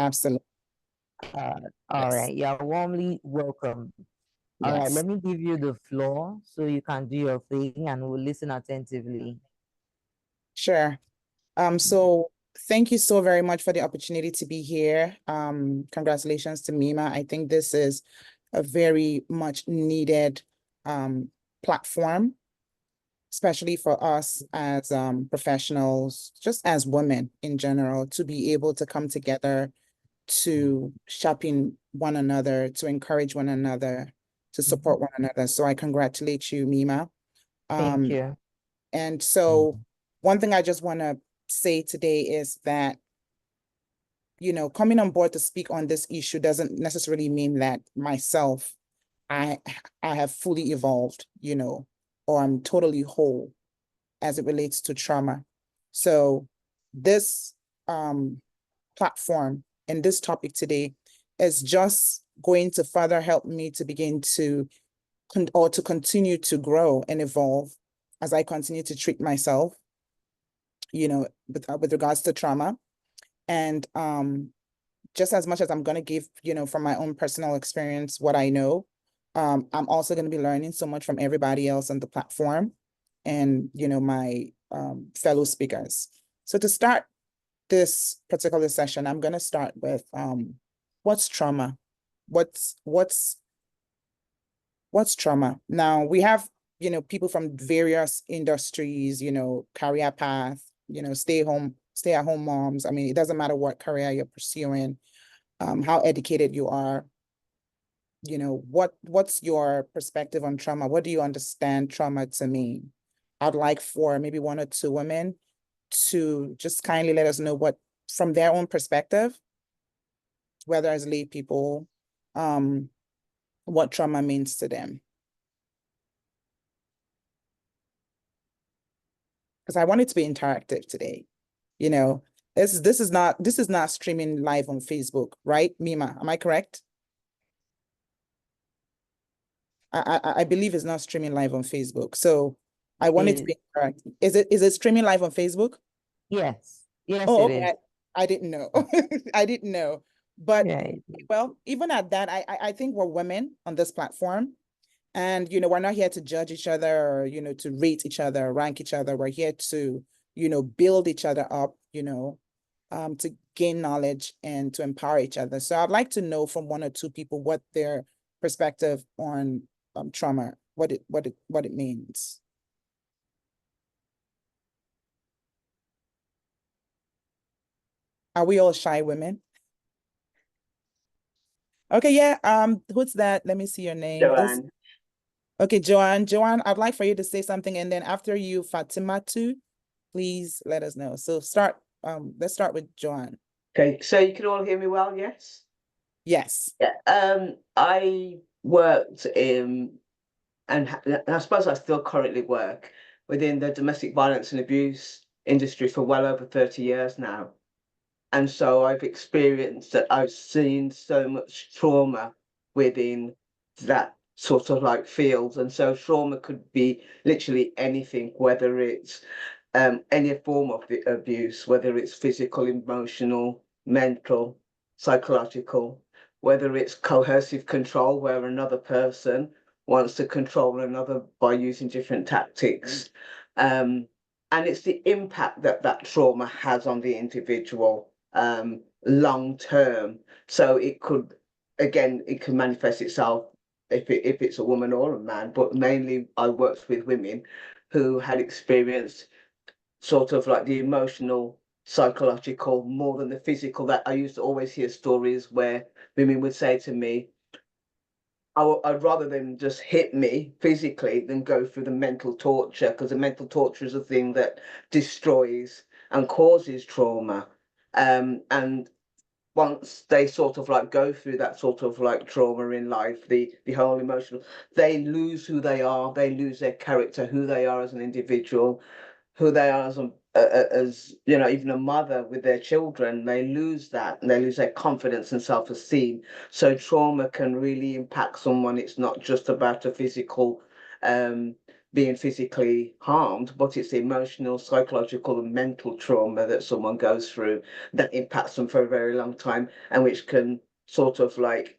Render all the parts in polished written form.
Absolutely. All Yes. right. You're warmly welcome. All right. Yes. Let me give you the floor so you can do your thing and we'll listen attentively. Sure. So thank you so very much for the opportunity to be here. Congratulations to Mima. I think this is a very much needed platform, especially for us as professionals, just as women in general, to be able to come together, to sharpen one another, to encourage one another, to support one another. So I congratulate you, Mima. Thank Um, you. and so one thing I just want to say today is that, coming on board to speak on this issue doesn't necessarily mean that myself, I I have fully evolved, or I'm totally whole as it relates to trauma. So this platform and this topic today is just going to further help me to begin to to continue to grow and evolve as I continue to treat myself, with regards to trauma. And just as much as I'm going to give, from my own personal experience, what I know, I'm also going to be learning so much from everybody else on the platform and, my fellow speakers. So to start this particular session, I'm going to start with what's trauma? What's trauma? Now we have, people from various industries, career path, stay at home moms. I mean, it doesn't matter what career you're pursuing, how educated you are, what's your perspective on trauma? What do you understand trauma to mean? I'd like for maybe one or two women to just kindly let us know what, from their own perspective, whether as lay people, what trauma means to them. Because I want it to be interactive today. This is not streaming live on Facebook, right, Mima? Am I correct? I believe it's not streaming live on Facebook. So I want it to be interactive. Is it streaming live on Facebook? Yes. Yes, Oh, it okay. is. I didn't know. I didn't know. But Yeah. well, even at that, I think we're women on this platform. And, we're not here to judge each other or, to rate each other, rank each other. We're here to, build each other up, to gain knowledge and to empower each other. So I'd like to know from one or two people what their perspective on trauma, what it means. Are we all shy women? Okay, yeah. Who's that? Let me see your name. Joanne. Okay, Joanne. Joanne, I'd like for you to say something, and then after you, Fatima too, please let us know. So let's start with Joanne. Okay, so you can all hear me well, yes? Yes. Yeah. I worked in, and I suppose I still currently work within the domestic violence and abuse industry for well over 30 years now. And so I've experienced that, I've seen so much trauma within that sort of like field. And so trauma could be literally anything, whether it's any form of the abuse, whether it's physical, emotional, mental, psychological, whether it's coercive control, where another person wants to control another by using different tactics. And it's the impact that that trauma has on the individual long term. So it could, again, it can manifest itself if it's a woman or a man, but mainly I worked with women who had experienced sort of like the emotional, psychological, more than the physical. That I used to always hear stories where women would say to me, I'd rather them just hit me physically than go through the mental torture, because the mental torture is a thing that destroys and causes trauma. And once they sort of like go through that sort of like trauma in life, the whole emotional, they lose who they are, they lose their character, who they are as an individual, who they are as even a mother with their children. They lose that, and they lose their confidence and self-esteem. So trauma can really impact someone. It's not just about a physical being physically harmed, but it's the emotional, psychological, and mental trauma that someone goes through that impacts them for a very long time, and which can sort of like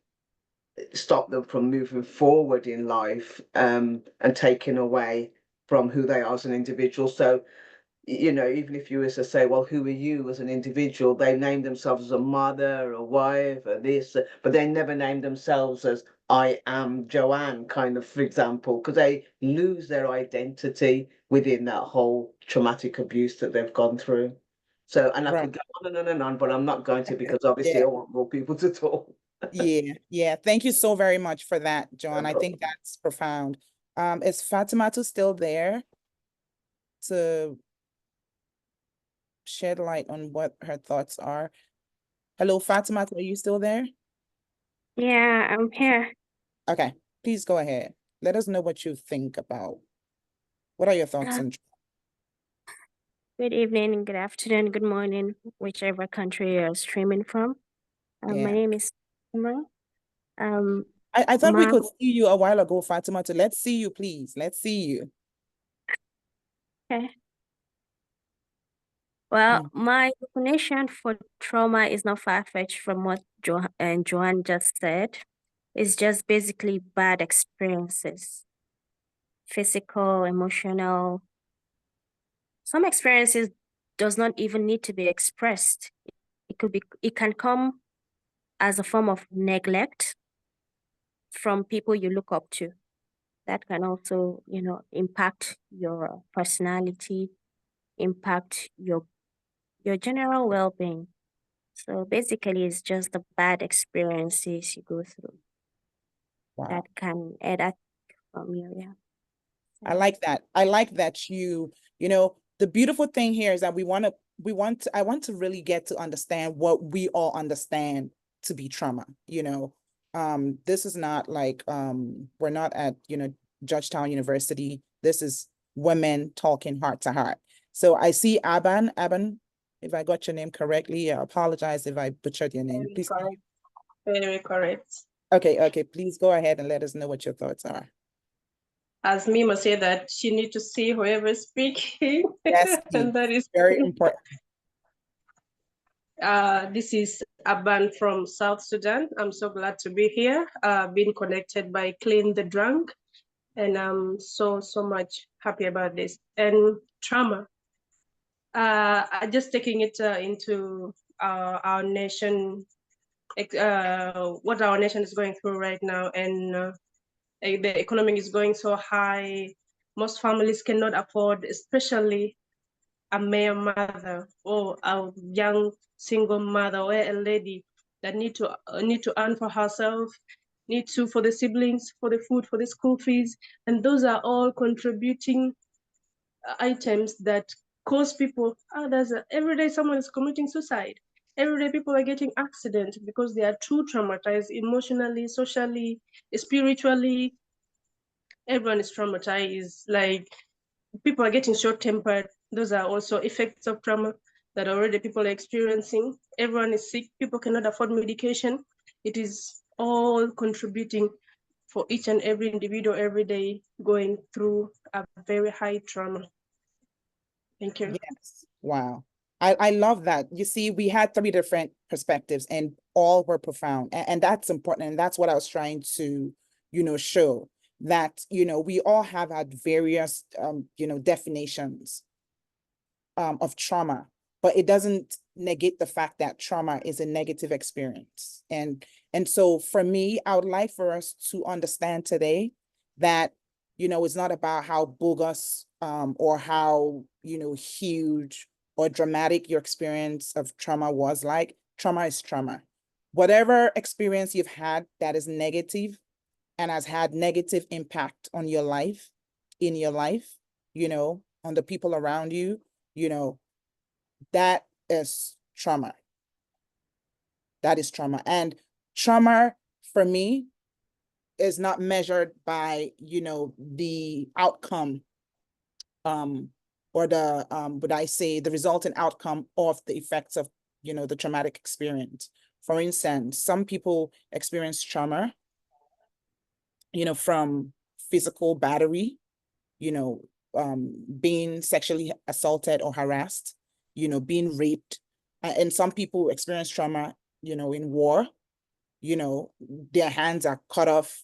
stop them from moving forward in life, and taking away from who they are as an individual. So, you know, even if you were to say, well, who are you as an individual? They name themselves as a mother, a wife, or this, but they never name themselves as I am Joanne, kind of, for example, because they lose their identity within that whole traumatic abuse that they've gone through. So, and I Right. could go on and on, but I'm not going to, because obviously Yeah. I want more people to talk. Yeah. Thank you so very much for that, John. No I think problem. that's profound. Is Fatimatu still there to shed light on what her thoughts are? Hello, Fatimatu, are you still there? Yeah, I'm here. Okay, please go ahead. Let us know what you think about. What are your thoughts on? Good evening, good afternoon, good morning, whichever country you're streaming from. My Yeah. name is Mima. I thought we Ma, could see you a while ago, Fatimatu. Let's see you, please. Let's see you. okay. Well, Mm. my definition for trauma is not far-fetched from what Joanne just said. It's just basically bad experiences, physical, emotional. Some experiences does not even need to be expressed. It can come as a form of neglect from people you look up to. That can also, impact your personality, impact your general well-being. So basically, it's just the bad experiences you go through Wow. that can add that from you. Yeah. I like that. I like that the beautiful thing here is that I want to really get to understand what we all understand to be trauma. This is not like, we're not at, Georgetown University. This is women talking heart to heart. So I see Aban, if I got your name correctly, I apologize if I butchered your name. Very Please. correct. Very correct. Okay, please go ahead and let us know what your thoughts are. As Mima said, that she need to see whoever is speaking. Yes, And that is very important. this is Aban from South Sudan. I'm so glad to be here, being connected by Clean the Drunk. And I'm so much happy about this. And trauma. I just taking it into our nation, what our nation is going through right now. And the economy is going so high. Most families cannot afford, especially a male mother or a young single mother or a lady that need to earn for herself, need to for the siblings, for the food, for the school fees, and those are all contributing items that cause people. Every day someone is committing suicide. Every day people are getting accidents because they are too traumatized emotionally, socially, spiritually. Everyone is traumatized. Like, people are getting short-tempered. Those are also effects of trauma that already people are experiencing. Everyone is sick. People cannot afford medication. It is all contributing for each and every individual every day going through a very high trauma. Thank you. Yes. Wow. I love that. You see, we had 3 different perspectives and all were profound. And that's important. And that's what I was trying to, show that, we all have had various, definitions of trauma, but it doesn't negate the fact that trauma is a negative experience. And so for me, I would like for us to understand today that, it's not about how bogus or how, huge or dramatic your experience of trauma was like. Trauma is trauma. Whatever experience you've had that is negative and has had negative impact on your life, in your life, on the people around you, that is trauma. That is trauma. And trauma for me is not measured by, the outcome or the would I say the resultant outcome of the effects of, the traumatic experience. For instance, some people experience trauma, from physical battery, being sexually assaulted or harassed, being raped. And some people experience trauma, in war, their hands are cut off,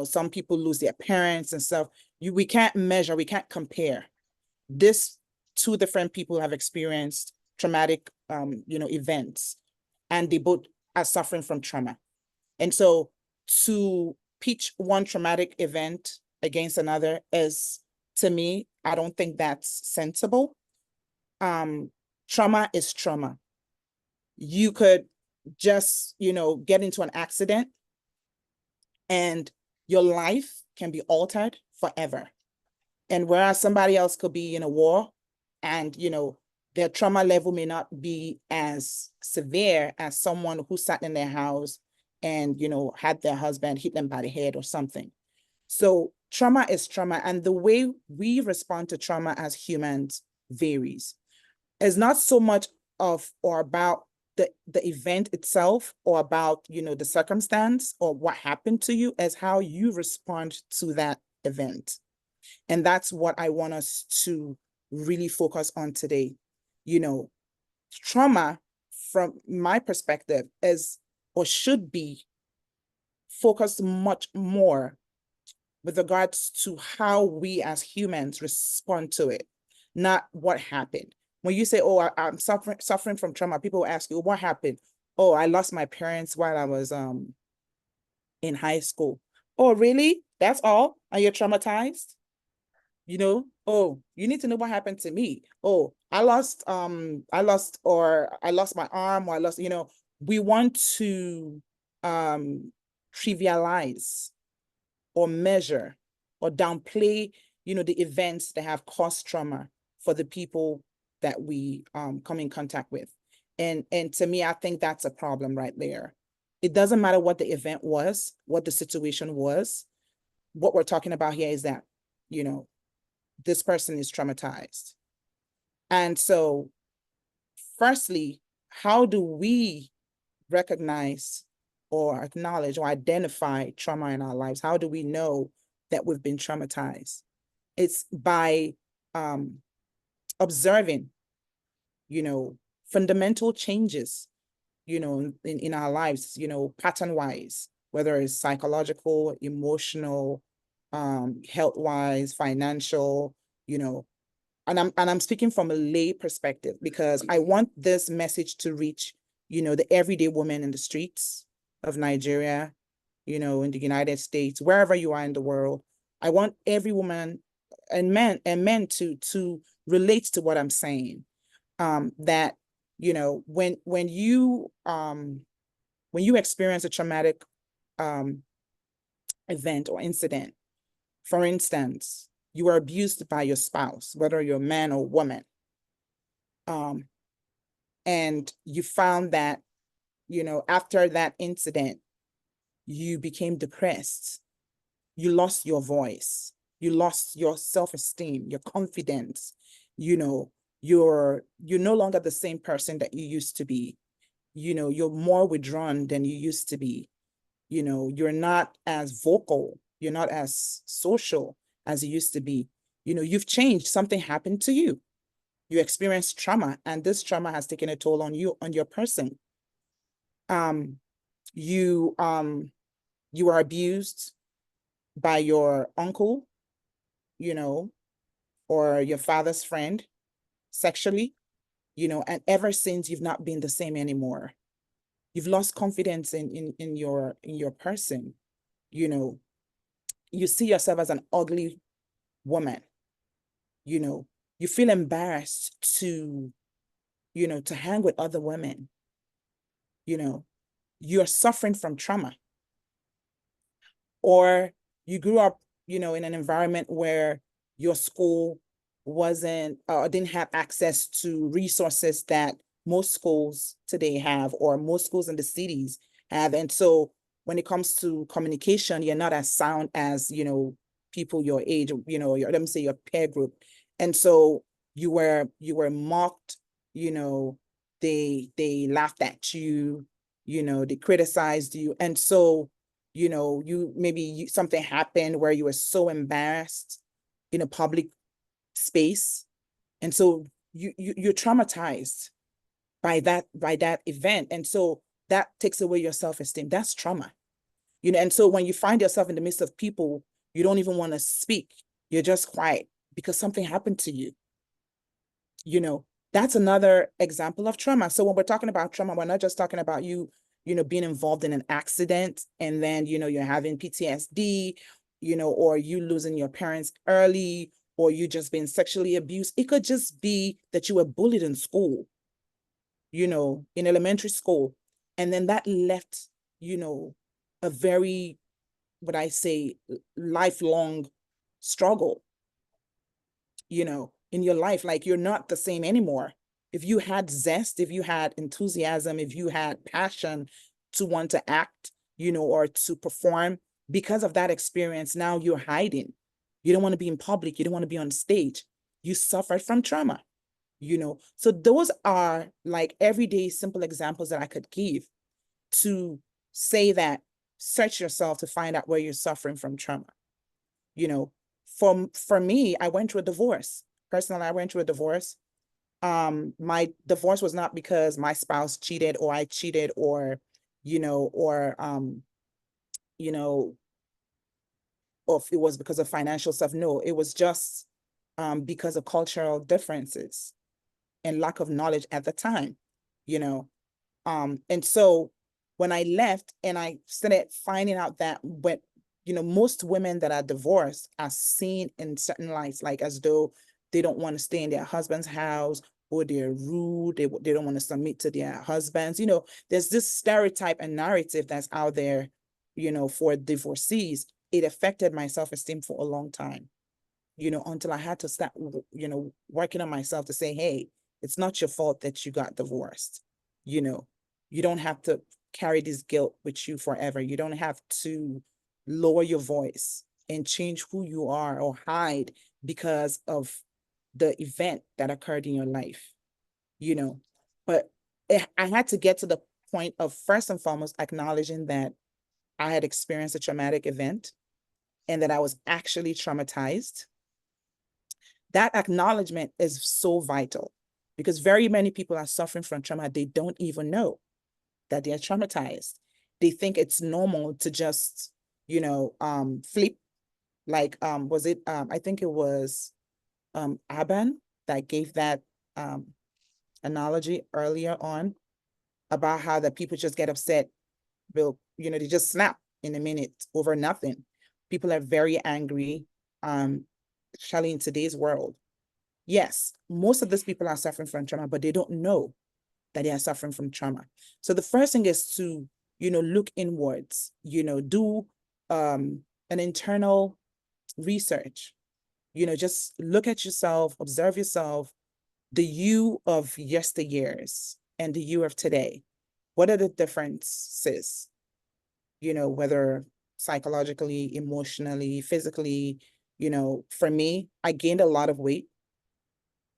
some people lose their parents and stuff. We can't measure, we can't compare. This two different people have experienced traumatic, events, and they both are suffering from trauma. And so to pitch one traumatic event against another is, to me, I don't think that's sensible. Trauma is trauma. You could just, get into an accident and your life can be altered forever. And whereas somebody else could be in a war and, their trauma level may not be as severe as someone who sat in their house and, had their husband hit them by the head or something. So trauma is trauma. And the way we respond to trauma as humans varies. It's not so much of or about the event itself or about, the circumstance or what happened to you, as how you respond to that event. And that's what I want us to really focus on today. Trauma, from my perspective, is or should be focused much more with regards to how we as humans respond to it, not what happened. When you say, oh, I'm suffering from trauma, people ask you, what happened? Oh, I lost my parents while I was in high school. Oh, really? That's all? And you're traumatized? Oh, you need to know what happened to me. Oh, I lost my arm, or I lost, we want to trivialize or measure or downplay, the events that have caused trauma for the people that we come in contact with. And to me, I think that's a problem right there. It doesn't matter what the event was, what the situation was. What we're talking about here is that, this person is traumatized. And so, firstly, how do we recognize or acknowledge or identify trauma in our lives? How do we know that we've been traumatized? It's by observing, fundamental changes, in our lives, pattern-wise, whether it's psychological, emotional, health-wise, financial, and I'm speaking from a lay perspective, because I want this message to reach, the everyday woman in the streets of Nigeria, in the United States, wherever you are in the world. I want every woman and men to relate to what I'm saying. That, when you experience a traumatic event or incident, for instance, you were abused by your spouse, whether you're a man or woman, and you found that, after that incident, you became depressed, you lost your voice, you lost your self-esteem, your confidence, you're no longer the same person that you used to be. You're more withdrawn than you used to be. You're not as vocal, you're not as social as you used to be. You've changed, something happened to you. You experienced trauma, and this trauma has taken a toll on you, on your person. You were abused by your uncle, or your father's friend sexually, and ever since, you've not been the same anymore. You've lost confidence in your person. You see yourself as an ugly woman. You feel embarrassed to hang with other women. You're suffering from trauma. Or you grew up, in an environment where your school wasn't, didn't have access to resources that most schools today have, or most schools in the cities have. And so when it comes to communication, you're not as sound as, people your age, let me say your peer group. And so you were mocked, they laughed at you, they criticized you. And so, something happened where you were so embarrassed in a public space. And so you're traumatized by that event. And so that takes away your self-esteem. That's trauma. And so when you find yourself in the midst of people, you don't even want to speak. You're just quiet because something happened to you. That's another example of trauma. So when we're talking about trauma, we're not just talking about you being involved in an accident and then, you're having PTSD, or you losing your parents early, or you just being sexually abused. It could just be that you were bullied in school, in elementary school. And then that left, a very, what I say, lifelong struggle, in your life. Like, you're not the same anymore. If you had zest, if you had enthusiasm, if you had passion to want to act, or to perform, because of that experience, now you're hiding. You don't want to be in public. You don't want to be on stage. You suffered from trauma, So those are like everyday simple examples that I could give to say that search yourself to find out where you're suffering from trauma. For me, I went through a divorce. Personally, I went through a divorce. My divorce was not because my spouse cheated or I cheated or or if it was because of financial stuff. No, it was just because of cultural differences and lack of knowledge at the time, and so when I left and I started finding out that most women that are divorced are seen in certain lights, like as though they don't want to stay in their husband's house, or they're rude, they don't want to submit to their husbands. There's this stereotype and narrative that's out there, for divorcees. It affected my self-esteem for a long time, until I had to start, working on myself to say, hey, it's not your fault that you got divorced. You don't have to carry this guilt with you forever. You don't have to lower your voice and change who you are or hide because of the event that occurred in your life, But I had to get to the point of, first and foremost, acknowledging that I had experienced a traumatic event and that I was actually traumatized. That acknowledgement is so vital because very many people are suffering from trauma. They don't even know that they're traumatized. They think it's normal to just, flip. Like, was it, I think it was Aban that gave that analogy earlier on about how the people just get upset. They just snap in a minute over nothing. People are very angry, especially in today's world. Yes, most of these people are suffering from trauma, but they don't know that they are suffering from trauma. So the first thing is to, look inwards, do an internal research, just look at yourself, observe yourself, the you of yesteryears and the you of today. What are the differences? Whether psychologically, emotionally, physically. For me, I gained a lot of weight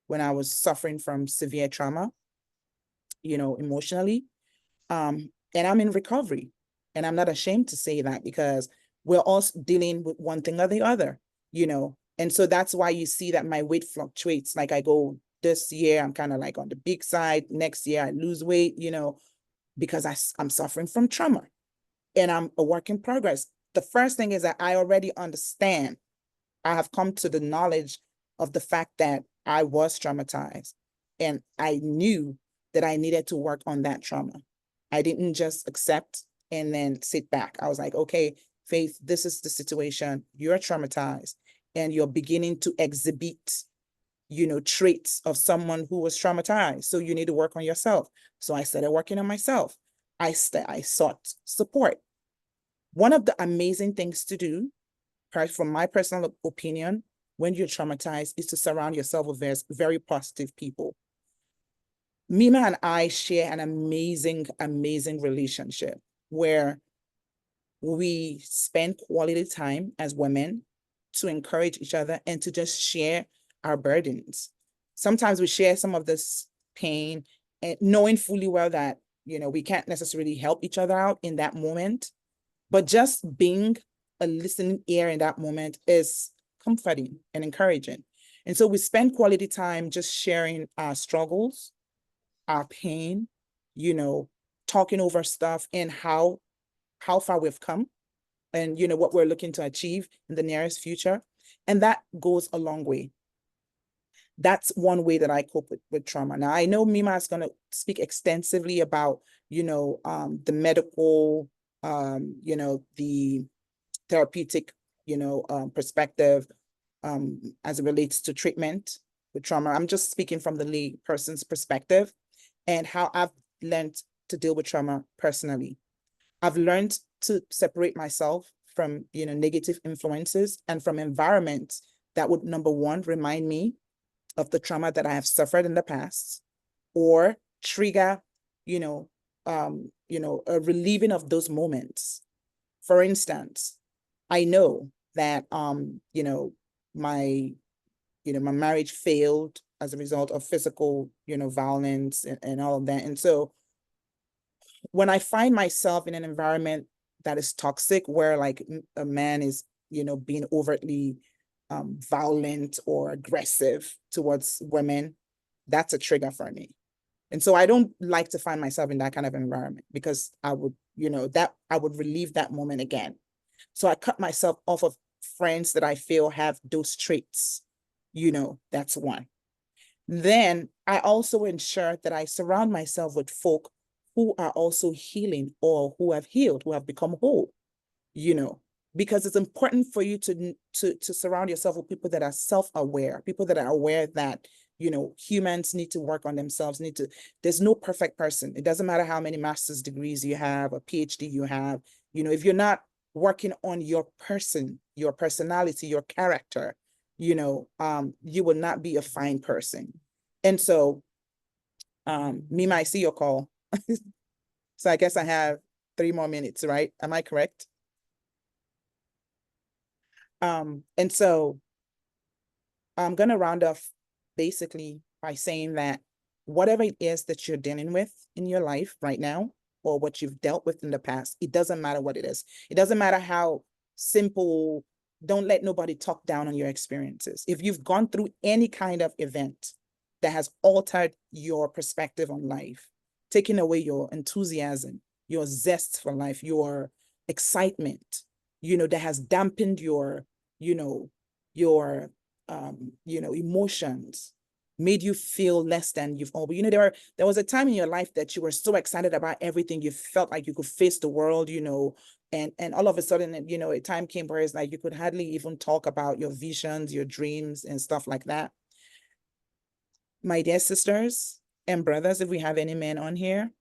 when I was suffering from severe trauma, emotionally. And I'm in recovery. And I'm not ashamed to say that because we're all dealing with one thing or the other, And so that's why you see that my weight fluctuates. Like, I go this year, I'm kind of like on the big side. Next year, I lose weight, because I'm suffering from trauma and I'm a work in progress. The first thing is that I already understand. I have come to the knowledge of the fact that I was traumatized and I knew that I needed to work on that trauma. I didn't just accept and then sit back. I was like, okay, Faith, this is the situation. You're traumatized and you're beginning to exhibit, traits of someone who was traumatized. So you need to work on yourself. So I started working on myself. I sought support. One of the amazing things to do, from my personal opinion, when you're traumatized, is to surround yourself with very positive people. Mima and I share an amazing, amazing relationship where we spend quality time as women to encourage each other and to just share our burdens. Sometimes we share some of this pain and knowing fully well that, we can't necessarily help each other out in that moment, but just being a listening ear in that moment is comforting and encouraging. And so we spend quality time just sharing our struggles, our pain, you know, talking over stuff and how far we've come and, you know, what we're looking to achieve in the nearest future. And that goes a long way. That's one way that I cope with trauma. Now, I know Mima is going to speak extensively about, you know, the medical, you know, the therapeutic, you know, perspective as it relates to treatment with trauma. I'm just speaking from the lay person's perspective and how I've learned to deal with trauma personally. I've learned to separate myself from, you know, negative influences and from environments that would, number one, remind me of the trauma that I have suffered in the past, or trigger, you know, a relieving of those moments. For instance, I know that, you know, my marriage failed as a result of physical, you know, violence and all of that. And so when I find myself in an environment that is toxic, where like a man is, you know, being overtly violent or aggressive towards women, that's a trigger for me. And so I don't like to find myself in that kind of environment, because I would, you know, that I would relive that moment again. So I cut myself off of friends that I feel have those traits. You know, that's one. Then I also ensure that I surround myself with folk who are also healing, or who have healed, who have become whole, you know, because it's important for you to surround yourself with people that are self-aware, people that are aware that, you know, humans need to work on themselves, there's no perfect person. It doesn't matter how many master's degrees you have, a PhD you have, you know, if you're not working on your person, your personality, your character, you know, you will not be a fine person. And so, Mima, I see your call. So I guess I have 3 more minutes, right? Am I correct? And so I'm going to round off basically by saying that whatever it is that you're dealing with in your life right now, or what you've dealt with in the past, it doesn't matter what it is. It doesn't matter how simple. Don't let nobody talk down on your experiences. If you've gone through any kind of event that has altered your perspective on life, taking away your enthusiasm, your zest for life, your excitement, you know, that has dampened your, you know, your emotions, made you feel less than you've always, you know, there was a time in your life that you were so excited about everything, you felt like you could face the world, you know, and all of a sudden, you know, a time came where it's like you could hardly even talk about your visions, your dreams and stuff like that. My dear sisters and brothers, if we have any men on here,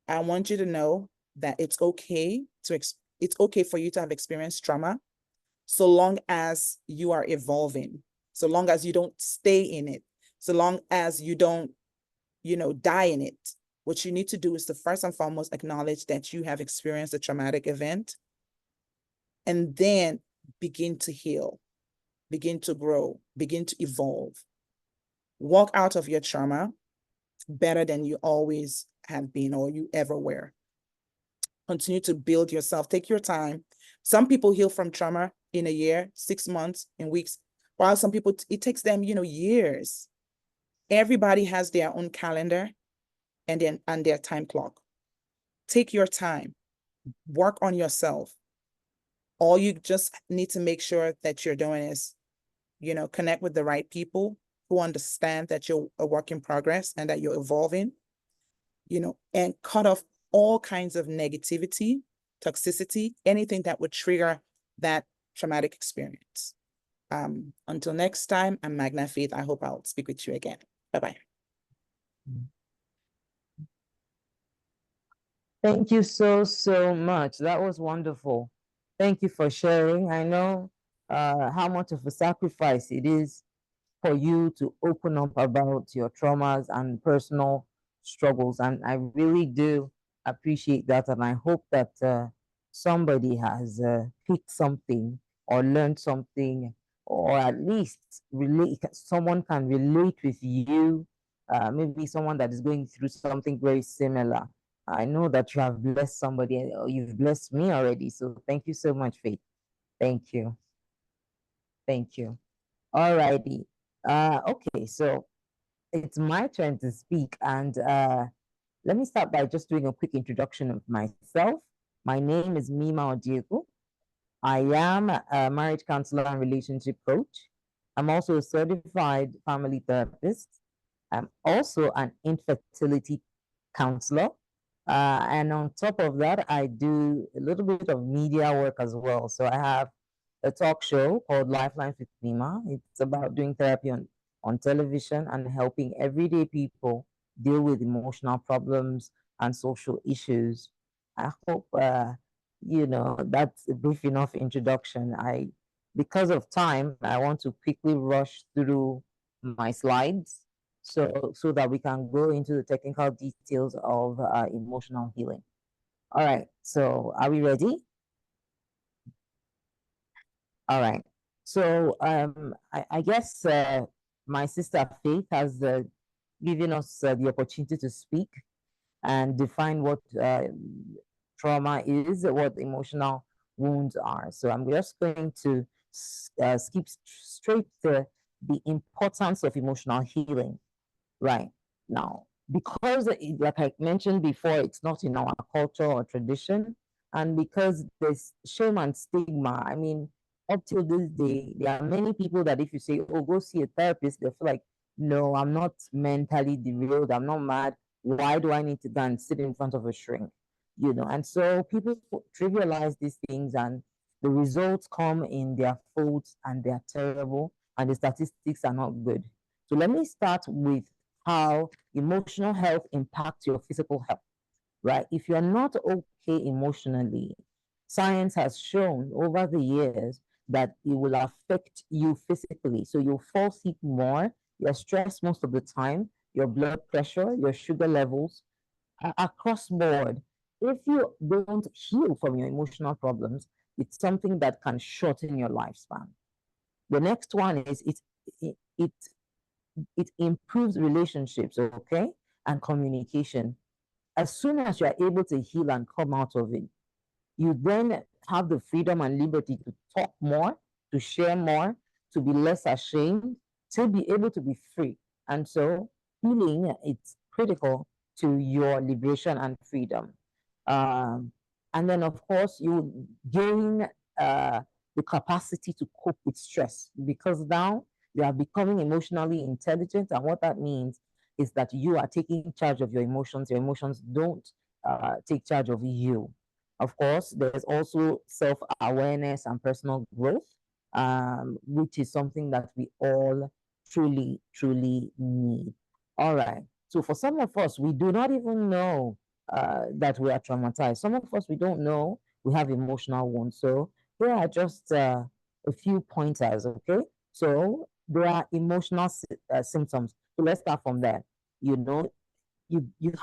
I want you to know that it's okay for you to have experienced trauma, so long as you are evolving, so long as you don't stay in it, so long as you don't, you know, die in it. What you need to do is to first and foremost acknowledge that you have experienced a traumatic event, and then begin to heal, begin to grow, begin to evolve. Walk out of your trauma better than you always have been or you ever were. Continue to build yourself. Take your time. Some people heal from trauma in a year, 6 months, in weeks, while some people, it takes them, you know, years. Everybody has their own calendar and their time clock. Take your time. Work on yourself. All you just need to make sure that you're doing is, you know, connect with the right people who understand that you're a work in progress and that you're evolving, you know, and cut off all kinds of negativity, toxicity, anything that would trigger that traumatic experience. Until next time, I'm Magna Faith. I hope I'll speak with you again. Bye-bye. Thank you so, so much. That was wonderful. Thank you for sharing. I know how much of a sacrifice it is for you to open up about your traumas and personal struggles. And I really do appreciate that. And I hope that somebody has picked something or learned something, or at least someone can relate with you. Maybe someone that is going through something very similar. I know that you have blessed somebody, or you've blessed me already. So thank you so much, Faith. Thank you. Thank you. All righty. Okay, so it's my turn to speak, and let me start by just doing a quick introduction of myself. My name is Mima Odiego. I am a marriage counselor and relationship coach. I'm also a certified family therapist. I'm also an infertility counselor. And on top of that, I do a little bit of media work as well. So I have a talk show called Lifelines with Mima. It's about doing therapy on television and helping everyday people deal with emotional problems and social issues. I hope that's a brief enough introduction. Because of time, I want to quickly rush through my slides so that we can go into the technical details of emotional healing. All right, so are we ready? All right. So I guess my sister Faith has given us the opportunity to speak and define what trauma is, what emotional wounds are. So I'm just going to skip straight to the importance of emotional healing. Right. Now, because, like I mentioned before, it's not in our culture or tradition, and because there's shame and stigma, I mean, up till this day, there are many people that if you say, oh, go see a therapist, they feel like, no, I'm not mentally derailed, I'm not mad. Why do I need to go and sit in front of a shrink? And so people trivialize these things, and the results come in their folds, and they're terrible, and the statistics are not good. So let me start with how emotional health impacts your physical health, right? If you're not okay emotionally, science has shown over the years that it will affect you physically. So you'll fall sick more, you're stressed most of the time, your blood pressure, your sugar levels, across board. If you don't heal from your emotional problems, it's something that can shorten your lifespan. The next one is it improves relationships, okay, and communication. As soon as you are able to heal and come out of it, you then have the freedom and liberty to talk more, to share more, to be less ashamed, to be able to be free. And so healing, it's critical to your liberation and freedom. And then, of course, you gain the capacity to cope with stress because now you are becoming emotionally intelligent. And what that means is that you are taking charge of your emotions. Your emotions don't take charge of you. Of course, there's also self-awareness and personal growth, which is something that we all truly, truly need. All right. So for some of us, we do not even know that we are traumatized. Some of us, we don't know we have emotional wounds. So here are just a few pointers, okay? So there are emotional symptoms. So let's start from there. You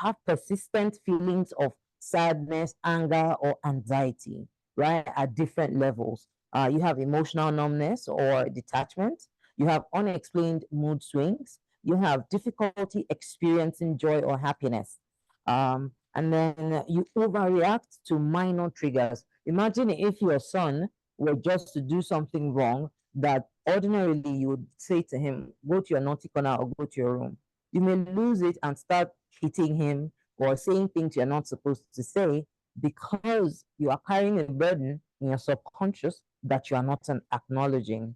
have persistent feelings of sadness, anger, or anxiety, right, at different levels. You have emotional numbness or detachment. You have unexplained mood swings. You have difficulty experiencing joy or happiness. And then you overreact to minor triggers. Imagine if your son were just to do something wrong that ordinarily you would say to him, go to your naughty corner or go to your room. You may lose it and start hitting him or saying things you're not supposed to say because you are carrying a burden in your subconscious that you are not acknowledging.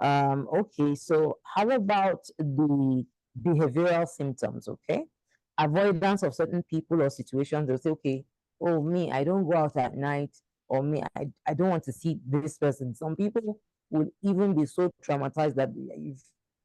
Okay, so how about the behavioral symptoms? Okay, avoidance of certain people or situations. They'll say, okay, oh, me, I don't go out at night, or me, I don't want to see this person. Some people would even be so traumatized that if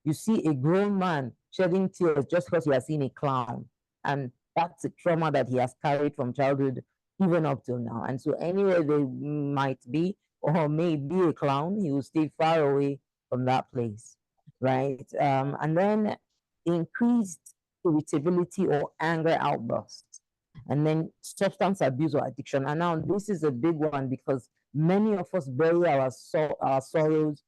you see a grown man shedding tears just because he has seen a clown, and that's a trauma that he has carried from childhood even up till now. And so anywhere they might be or may be a clown, he will stay far away from that place, right? And then increased irritability or anger outbursts, and then substance abuse or addiction. And now this is a big one because many of us bury our sorrows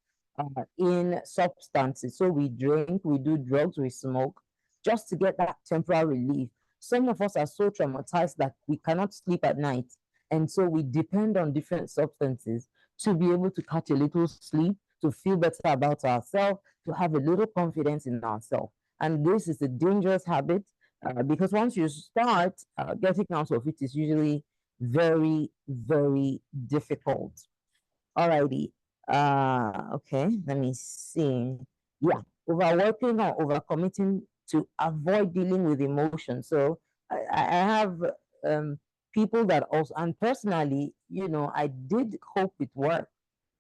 in substances. So we drink, we do drugs, we smoke just to get that temporary relief. Some of us are so traumatized that we cannot sleep at night. And so we depend on different substances to be able to catch a little sleep, to feel better about ourselves, to have a little confidence in ourselves. And this is a dangerous habit because once you start, getting out of it is usually very, very difficult. Alrighty. Okay, let me see. Yeah, overworking or overcommitting to avoid dealing with emotions. So I have people that also, and personally, I did cope with work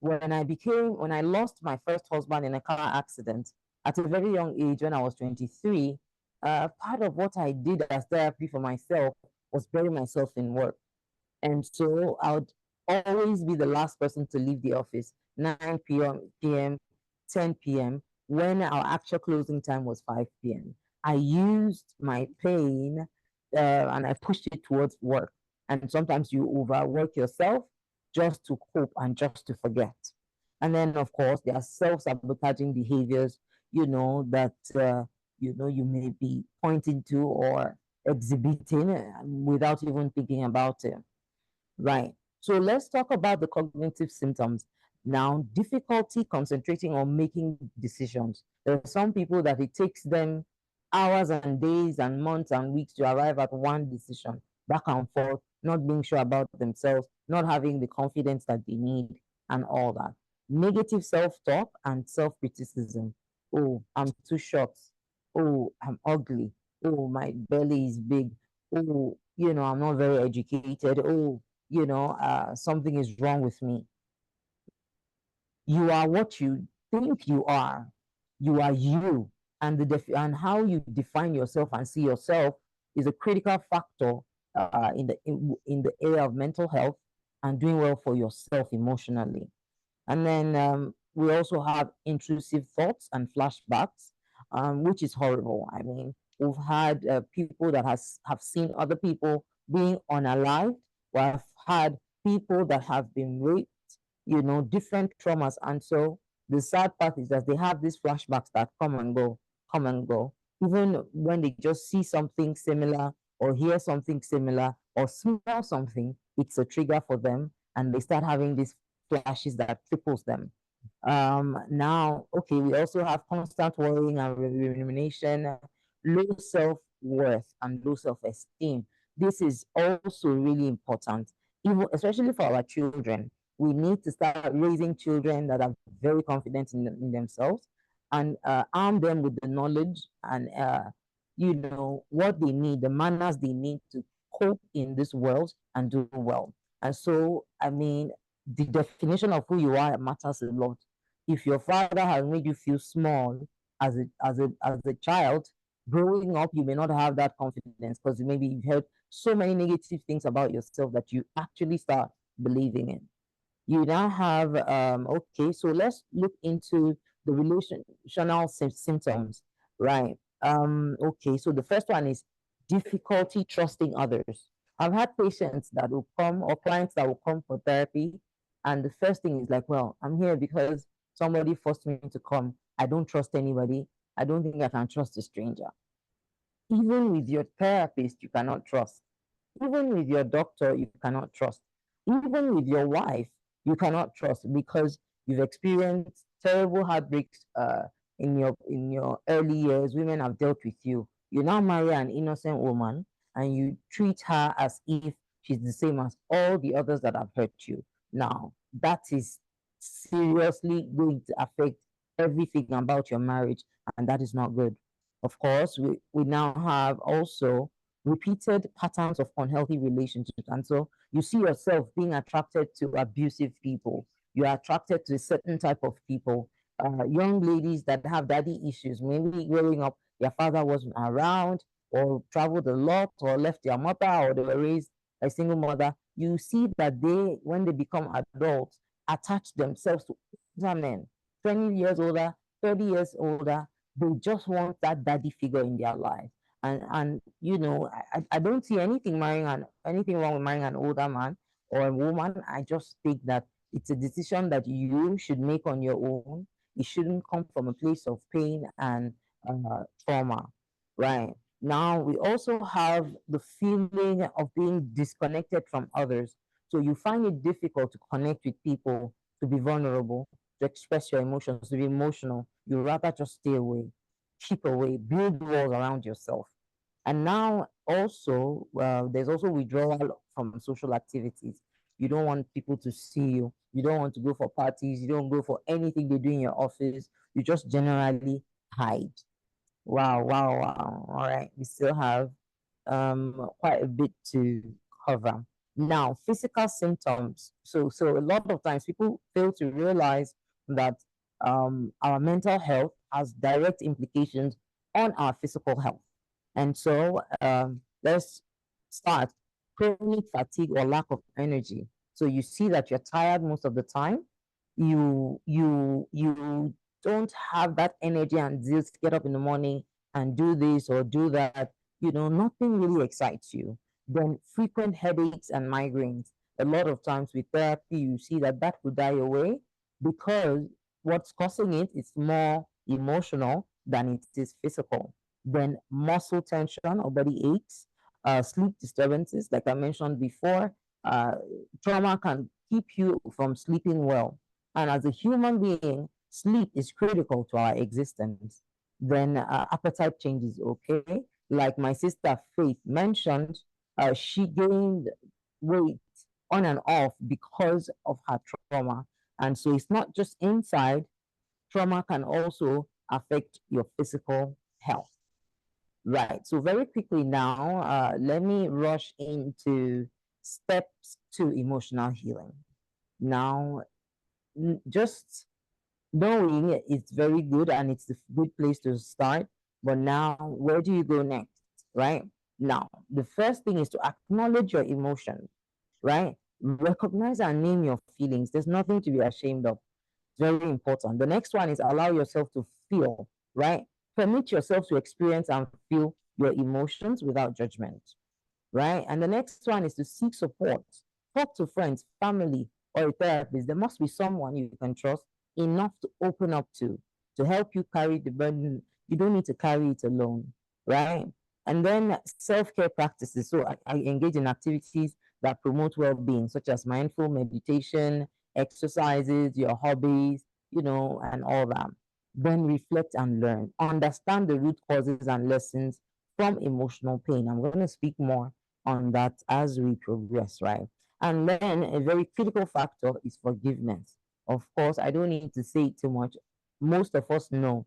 when I lost my first husband in a car accident at a very young age when I was 23. Part of what I did as therapy for myself was bury myself in work. And so I would always be the last person to leave the office, 9 p.m., 10 p.m., when our actual closing time was 5 p.m. I used my pain and I pushed it towards work. And sometimes you overwork yourself just to cope and just to forget. And then, of course, there are self-sabotaging behaviors, that, you may be pointing to or exhibiting without even thinking about it. Right. So let's talk about the cognitive symptoms. Now, difficulty concentrating or making decisions. There are some people that it takes them hours and days and months and weeks to arrive at one decision, back and forth, not being sure about themselves, not having the confidence that they need, and all that. Negative self talk and self criticism. Oh, I'm too short. Oh, I'm ugly. Oh, my belly is big. Oh, I'm not very educated. Oh, something is wrong with me. You are what you think you are. You are you, and and how you define yourself and see yourself is a critical factor in the area of mental health and doing well for yourself emotionally. And then we also have intrusive thoughts and flashbacks, which is horrible. I mean, we've had people that have seen other people being unalived. We've had people that have been raped, different traumas. And so the sad part is that they have these flashbacks that come and go, come and go. Even when they just see something similar or hear something similar or smell something, it's a trigger for them and they start having these flashes that cripples them. Now, okay, we also have constant worrying and rumination, low self-worth and low self-esteem. This is also really important, even especially for our children. We need to start raising children that are very confident in themselves and arm them with the knowledge and what they need, the manners they need to cope in this world and do well. And so, I mean, the definition of who you are matters a lot. If your father has made you feel small as a child, growing up, you may not have that confidence because maybe you've heard so many negative things about yourself that you actually start believing in. You now have okay, so let's look into the relational symptoms, right? Okay, so the first one is difficulty trusting others. I've had patients that will come or clients that will come for therapy, and the first thing is like, well, I'm here because somebody forced me to come. I don't trust anybody. I don't think I can trust a stranger. Even with your therapist, you cannot trust. Even with your doctor, you cannot trust. Even with your wife, you cannot trust because you've experienced terrible heartbreaks in your early years. Women have dealt with you. You now marry an innocent woman and you treat her as if she's the same as all the others that have hurt you. Now, that is seriously going to affect everything about your marriage, and that is not good. Of course, we now have also repeated patterns of unhealthy relationships. And so you see yourself being attracted to abusive people. You are attracted to a certain type of people. Young ladies that have daddy issues, maybe growing up, their father wasn't around or traveled a lot or left their mother or they were raised a single mother. You see that they, when they become adults, attach themselves to older men, 20 years older, 30 years older. They just want that daddy figure in their life. And I don't see anything wrong with marrying an older man or a woman. I just think that it's a decision that you should make on your own. It shouldn't come from a place of pain and trauma. Right. Now we also have the feeling of being disconnected from others. So you find it difficult to connect with people, to be vulnerable. to express your emotions, to be emotional, you rather just stay away, keep away, build walls around yourself. And now also, there's also withdrawal from social activities. You don't want people to see you. You don't want to go for parties. You don't go for anything they do in your office. You just generally hide. Wow, wow, wow. All right. We still have quite a bit to cover. Now, physical symptoms. So a lot of times people fail to realize that our mental health has direct implications on our physical health. And so let's start chronic fatigue or lack of energy. So you see that you're tired most of the time. You don't have that energy and zeal to get up in the morning and do this or do that. Nothing really excites you. Then frequent headaches and migraines. A lot of times with therapy, you see that that could die away because what's causing it is more emotional than it is physical. Then muscle tension or body aches, sleep disturbances, like I mentioned before. Trauma can keep you from sleeping well. And as a human being, sleep is critical to our existence. Then appetite changes, okay? Like my sister Faith mentioned, she gained weight on and off because of her trauma. And so it's not just inside, trauma can also affect your physical health. Right. So very quickly now, let me rush into steps to emotional healing. Now, just knowing it's very good and it's a good place to start. But now, where do you go next? Right? Now, the first thing is to acknowledge your emotions, right? Recognize and name your feelings. There's nothing to be ashamed of. Very important. The next one is allow yourself to feel, right? Permit yourself to experience and feel your emotions without judgment, right? And the next one is to seek support. Talk to friends, family, or a therapist. There must be someone you can trust enough to open up to help you carry the burden. You don't need to carry it alone, right? And then self-care practices. So I engage in activities that promote well-being, such as mindful meditation, exercises, your hobbies, and all that. Then reflect and learn. Understand the root causes and lessons from emotional pain. I'm going to speak more on that as we progress, right? And then a very critical factor is forgiveness. Of course, I don't need to say it too much. Most of us know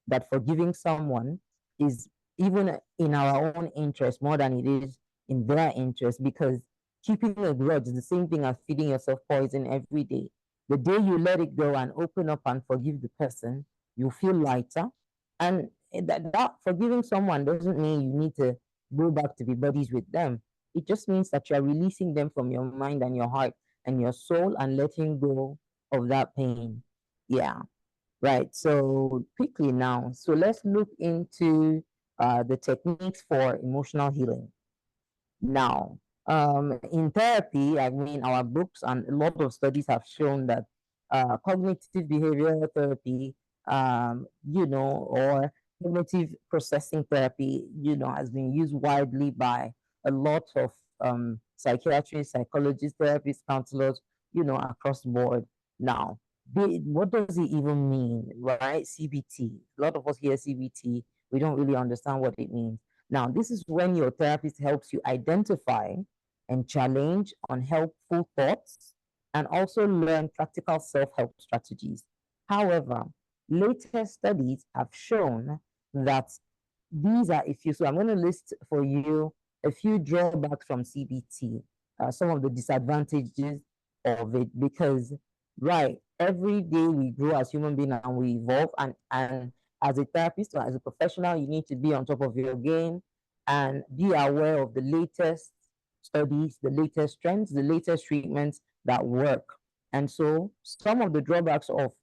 that forgiving someone is even in our own interest more than it is in their interest, because keeping a grudge is the same thing as feeding yourself poison every day. The day you let it go and open up and forgive the person, you feel lighter. And that forgiving someone doesn't mean you need to go back to be buddies with them. It just means that you're releasing them from your mind and your heart and your soul and letting go of that pain. Yeah, right. So quickly now, so let's look into the techniques for emotional healing. Now, in therapy, I mean, our books and a lot of studies have shown that cognitive behavioral therapy, or cognitive processing therapy, has been used widely by a lot of psychiatrists, psychologists, therapists, counselors, across the board. Now, what does it even mean, right? CBT. A lot of us hear CBT. We don't really understand what it means. Now, this is when your therapist helps you identify and challenge unhelpful thoughts and also learn practical self-help strategies. However, latest studies have shown that these are a few. So I'm going to list for you a few drawbacks from CBT, some of the disadvantages of it, because, right, every day we grow as human beings and we evolve, and as a therapist or as a professional, you need to be on top of your game and be aware of the latest studies, the latest trends, the latest treatments that work. And so some of the drawbacks of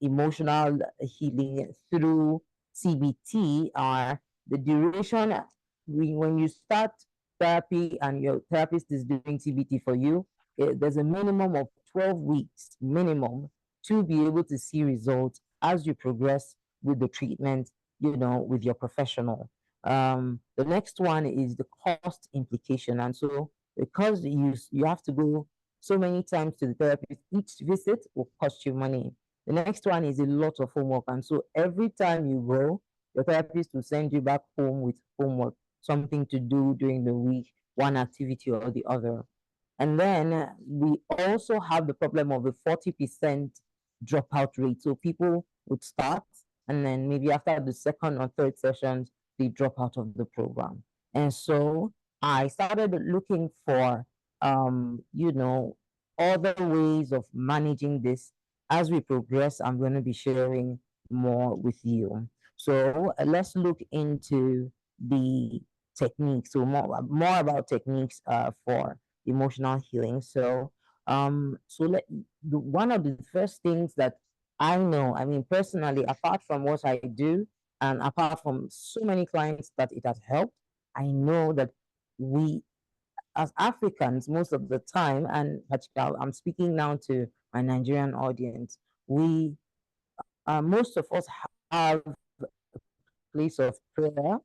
emotional healing through CBT are the duration. When you start therapy and your therapist is doing CBT for you, there's a minimum of 12 weeks minimum to be able to see results as you progress with the treatment, with your professional. The next one is the cost implication. And so because you have to go so many times to the therapist. Each visit will cost you money. The next one is a lot of homework. And so every time you go, your therapist will send you back home with homework, something to do during the week, one activity or the other. And then we also have the problem of a 40% dropout rate. So people would start, and then maybe after the second or third sessions, they drop out of the program. And so I started looking for, you know, other ways of managing this. As we progress, I'm going to be sharing more with you. So let's look into the techniques. So more about techniques for emotional healing. So one of the first things that I know, I mean, personally, apart from what I do, and apart from so many clients that it has helped, I know that we, as Africans, most of the time, and particularly, I'm speaking now to my Nigerian audience, we, most of us have place of prayer.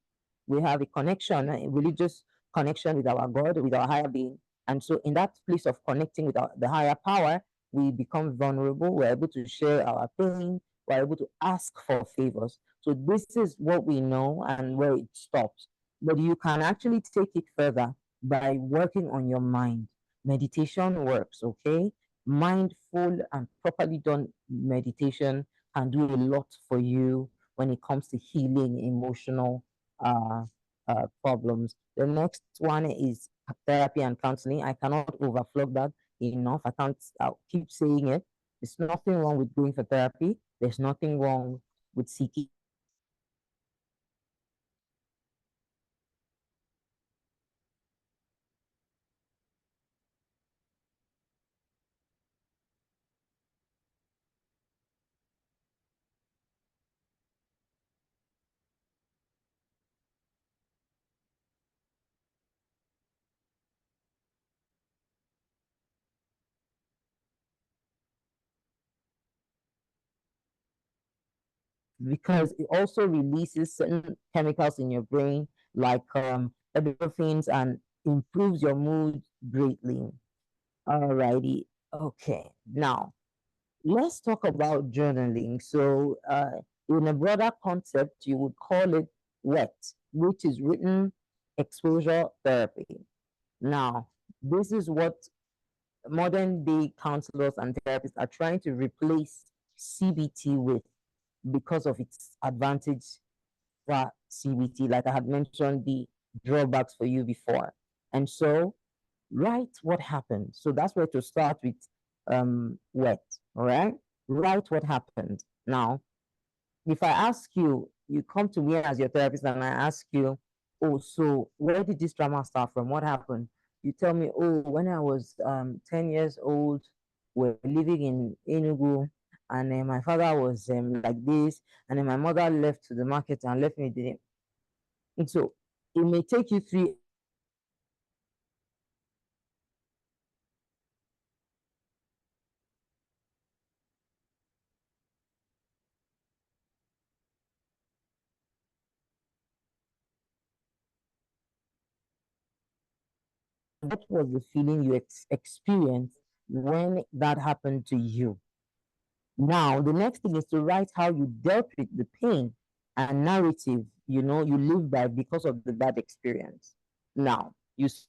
We have a connection, a religious connection with our God, with our higher being. And so, in that place of connecting with the higher power, we become vulnerable. We're able to share our pain. We're able to ask for favors. So, this is what we know and where it stops. But you can actually take it further by working on your mind. Meditation works, okay? Mindful and properly done meditation can do a lot for you when it comes to healing emotional uh, problems. The next one is therapy and counseling. I cannot overflog that enough. I'll keep saying it. There's nothing wrong with going for therapy. There's nothing wrong with seeking because it also releases certain chemicals in your brain, like endorphins, and improves your mood greatly. Alrighty. Okay. Now, let's talk about journaling. So, in a broader concept, you would call it WET, which is written exposure therapy. Now, this is what modern day counselors and therapists are trying to replace CBT with because of its advantage for CBT, like I had mentioned the drawbacks for you before. And so, write what happened. So that's where to start with WET, all right? Write what happened. Now, if I ask you, you come to me as your therapist and I ask you, oh, so where did this drama start from? What happened? You tell me, oh, when I was 10 years old, we're living in Enugu, and then my father was like this, and then my mother left to the market and left me there. And so it may take you 3 what was the feeling you experienced when that happened to you? Now, the next thing is to write how you dealt with the pain and narrative, you know, you live by because of the bad experience. Now, you should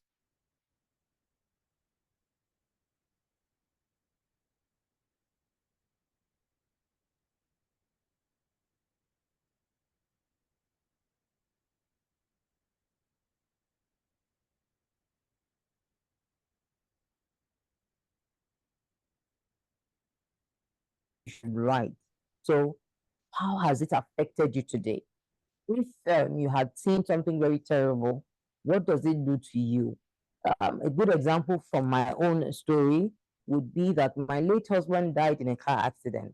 write. So, how has it affected you today? If you had seen something very terrible, what does it do to you? A good example from my own story would be that my late husband died in a car accident,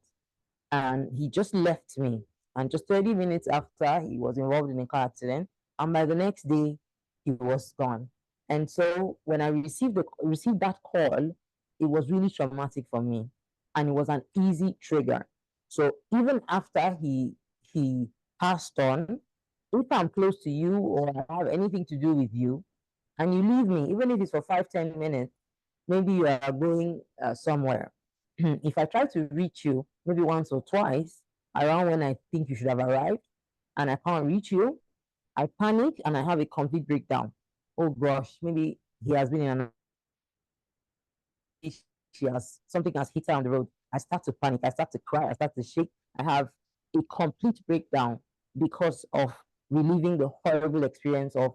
and he just left me. And just 30 minutes after, he was involved in a car accident, and by the next day, he was gone. And so when I received that call, it was really traumatic for me, and it was an easy trigger. So even after he passed on, if I'm close to you or I have anything to do with you, and you leave me, even if it's for 5, 10 minutes, maybe you are going somewhere. If I try to reach you maybe once or twice around when I think you should have arrived and I can't reach you, I panic and I have a complete breakdown. Oh gosh, maybe he has been in an she has something has hit her on the road. I start to panic, I start to cry, I start to shake. I have a complete breakdown because of reliving the horrible experience of,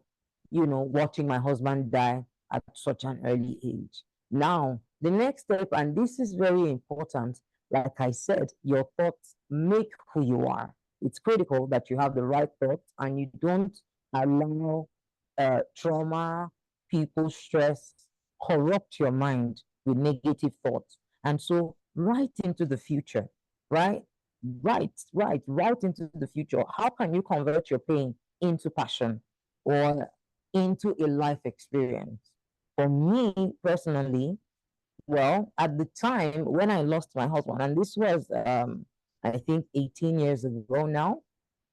watching my husband die at such an early age. Now, the next step, and this is very important, like I said, your thoughts make who you are. It's critical that you have the right thoughts and you don't allow trauma, people, stress corrupt your mind with negative thoughts. And so, right into the future, right? Right into the future. How can you convert your pain into passion or into a life experience? For me personally, well, at the time when I lost my husband, and this was, I think, 18 years ago now,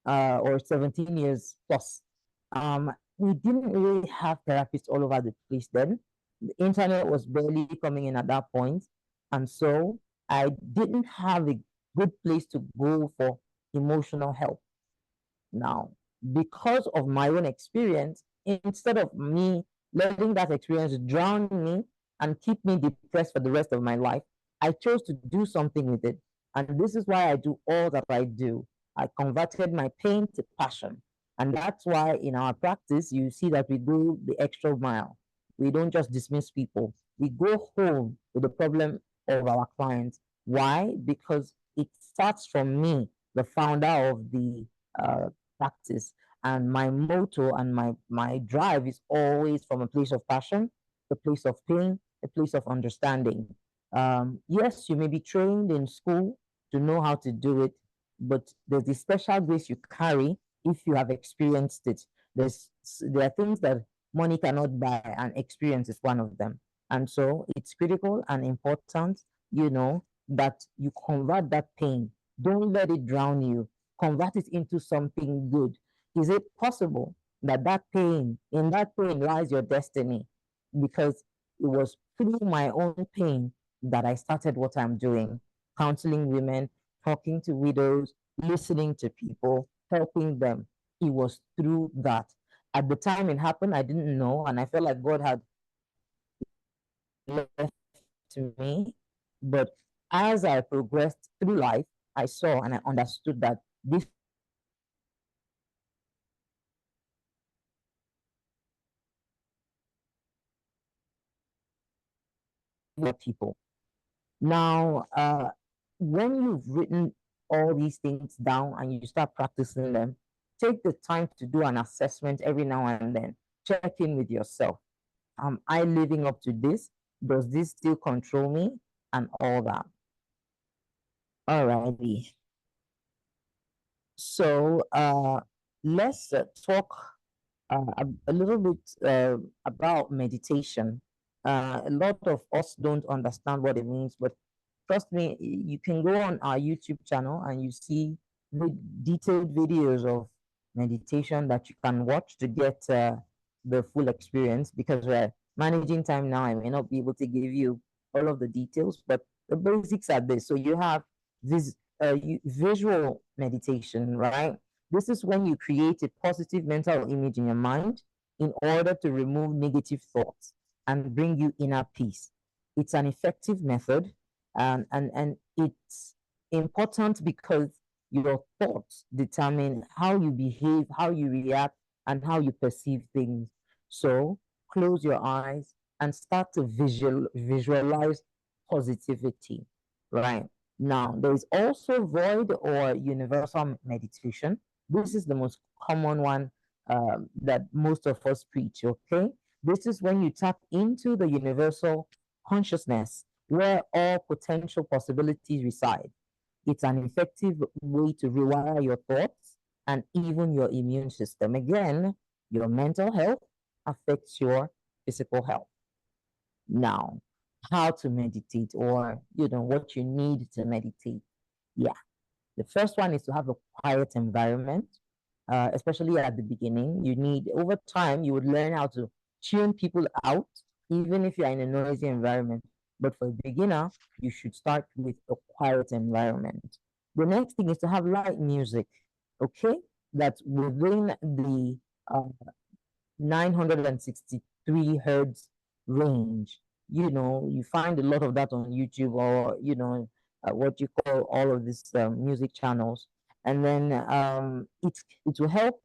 or 17 years plus. We didn't really have therapists all over the place then. The internet was barely coming in at that point. And so I didn't have a good place to go for emotional help. Now, because of my own experience, instead of me letting that experience drown me and keep me depressed for the rest of my life, I chose to do something with it. And this is why I do all that I do. I converted my pain to passion. And that's why in our practice, you see that we go the extra mile. We don't just dismiss people, we go home with the problem of our clients. Why? Because it starts from me, the founder of the uh, practice. And my motto and my drive is always from a place of passion, a place of pain, a place of understanding. Yes, you may be trained in school to know how to do it, but there's this special grace you carry if you have experienced it. There are things that money cannot buy, and experience is one of them. And so it's critical and important, that you convert that pain. Don't let it drown you, convert it into something good. Is it possible that in that pain lies your destiny? Because it was through my own pain that I started what I'm doing, counseling women, talking to widows, listening to people, helping them. It was through that. At the time it happened, I didn't know, and I felt like God had left to me. But as I progressed through life, I saw and I understood that this people. Now, when you've written all these things down and you start practicing them, take the time to do an assessment every now and then. Check in with yourself. Am I living up to this? Does this still control me? And all that. All righty. So let's talk a little bit about meditation. A lot of us don't understand what it means, but trust me, you can go on our YouTube channel and you see detailed videos of meditation that you can watch to get the full experience. Because we're managing time now, I may not be able to give you all of the details, but the basics are this. So you have this visual meditation, right? This is when you create a positive mental image in your mind in order to remove negative thoughts and bring you inner peace. It's an effective method, and it's important because your thoughts determine how you behave, how you react, and how you perceive things. So close your eyes and start to visualize positivity, right? Now, there is also void or universal meditation. This is the most common one that most of us preach, okay? This is when you tap into the universal consciousness where all potential possibilities reside. It's an effective way to rewire your thoughts and even your immune system. Again, your mental health affects your physical health. Now, how to meditate, or what you need to meditate. Yeah. The first one is to have a quiet environment, especially at the beginning. Over time, you would learn how to tune people out even if you're in a noisy environment. But for a beginner, you should start with a quiet environment. The next thing is to have light music, okay? That's within the uh, 963 hertz range. You know, you find a lot of that on YouTube or, what you call all of these music channels. And then it will help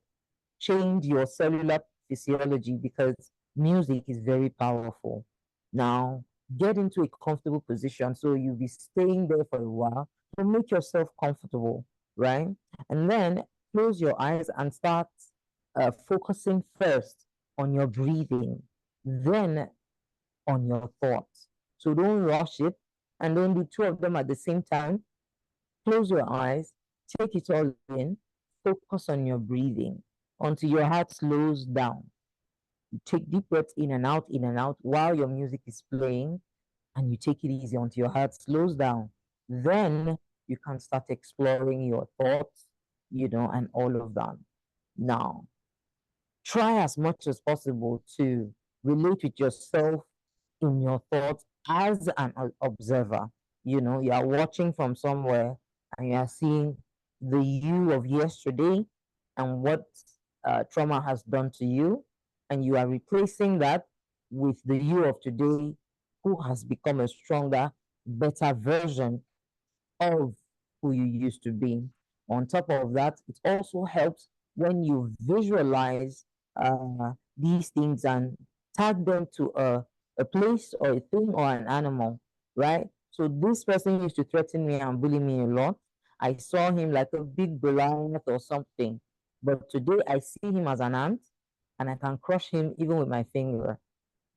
change your cellular physiology because music is very powerful. Now, get into a comfortable position so you'll be staying there for a while. So make yourself comfortable, right? And then close your eyes and start focusing first on your breathing, then on your thoughts. So don't rush it and don't do two of them at the same time. Close your eyes, take it all in, focus on your breathing until your heart slows down. You take deep breaths in and out while your music is playing, and you take it easy until your heart slows down. Then you can start exploring your thoughts, and all of that. Now, try as much as possible to relate with yourself in your thoughts as an observer. You are watching from somewhere and you are seeing the you of yesterday and what trauma has done to you, and you are replacing that with the you of today who has become a stronger, better version of who you used to be. On top of that, it also helps when you visualize these things and tag them to a place or a thing or an animal, right? So this person used to threaten me and bully me a lot. I saw him like a big Goliath or something. But today I see him as an ant and I can crush him even with my finger.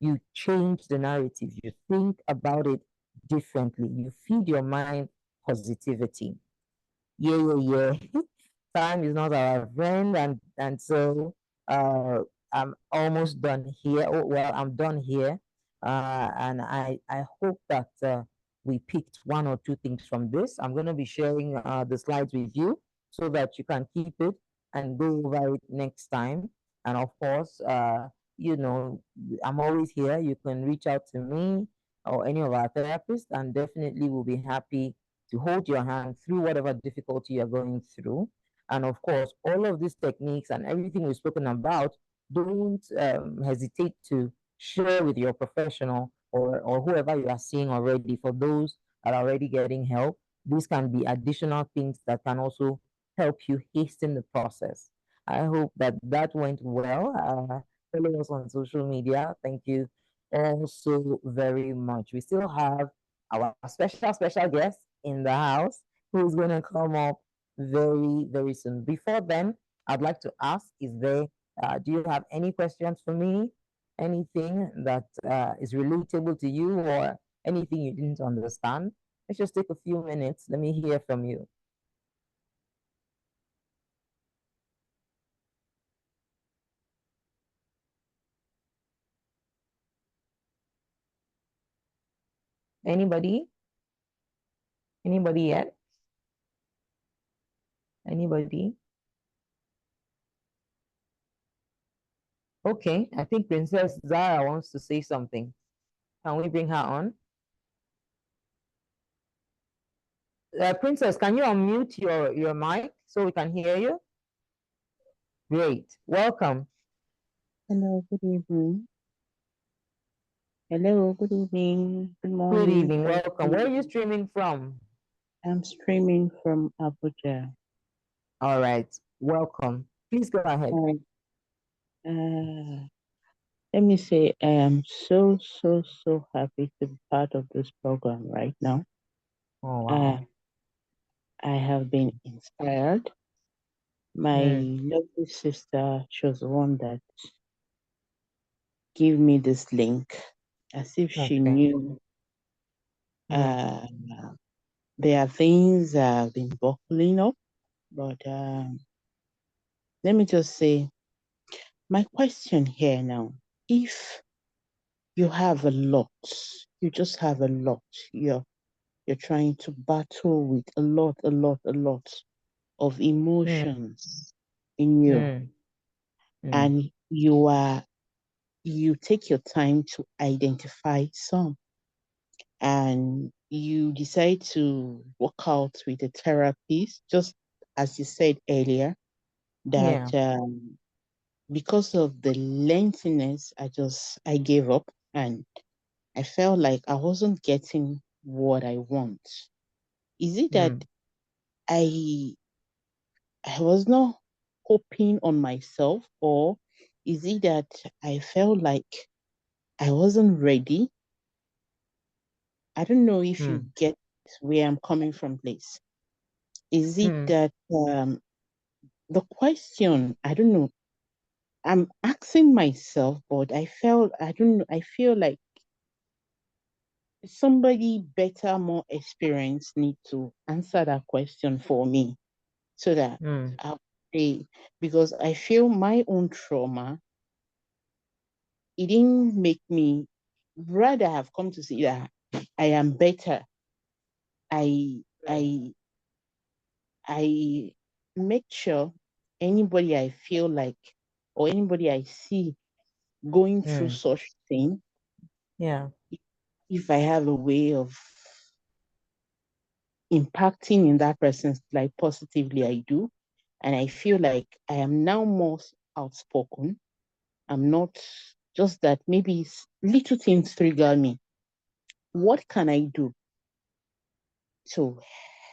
You change the narrative, you think about it differently, you feed your mind positivity. Yeah, yeah, yeah. Time is not our friend, and so I'm almost done here. Oh, well, I'm done here, and I hope that we picked one or two things from this. I'm going to be sharing the slides with you so that you can keep it and go over it next time. And of course, you know, I'm always here. You can reach out to me or any of our therapists, and definitely we'll be happy to hold your hand through whatever difficulty you're going through. And of course, all of these techniques and everything we've spoken about, don't hesitate to share with your professional or whoever you are seeing already. For those that are already getting help, these can be additional things that can also help you hasten the process. I hope that that went well. Follow us on social media. Thank you all so very much. We still have our special guest in the house who's going to come up very, very soon. Before then, I'd like to ask, do you have any questions for me? Anything that is relatable to you or anything you didn't understand? Let's just take a few minutes. Let me hear from you. Anybody? Anybody yet? Anybody? Okay, I think Princess Zara wants to say something. Can we bring her on? Princess, can you unmute your mic so we can hear you? Great. Welcome. Hello, good evening. Hello, good evening. Good Good morning. evening. Welcome. Where are you streaming from? I'm streaming from Abuja. All right. Welcome. Please go ahead. Let me say I am so happy to be part of this program right now. Oh, wow. I have been inspired. My lovely sister, she was the one that gave me this link as if she knew there are things that have been buckling up, but let me just say, my question here now, if you have a lot, you just have a lot, you're trying to battle with a lot of emotions in you, and you you take your time to identify some, and you decide to work out with a therapist, just as you said earlier, that Yeah. because of the lengthiness, I gave up, and I felt like I wasn't getting what I want. Is it that Mm. I I was not hoping on myself, or is it that I felt like I wasn't ready? I don't know if you Mm. get where I'm coming from, please. Is it Mm. that the question, I don't know, I'm asking myself, but I don't know, I feel like somebody better, more experienced need to answer that question for me, so that Mm. I'll say, because I feel my own trauma, it didn't make me, rather have come to see that I am better. I I I make sure anybody I feel like, or anybody I see going through Mm. such thing, Yeah. if I have a way of impacting in that person's life positively, I do. And I feel like I am now more outspoken. I'm not, just that maybe little things trigger me. What can I do to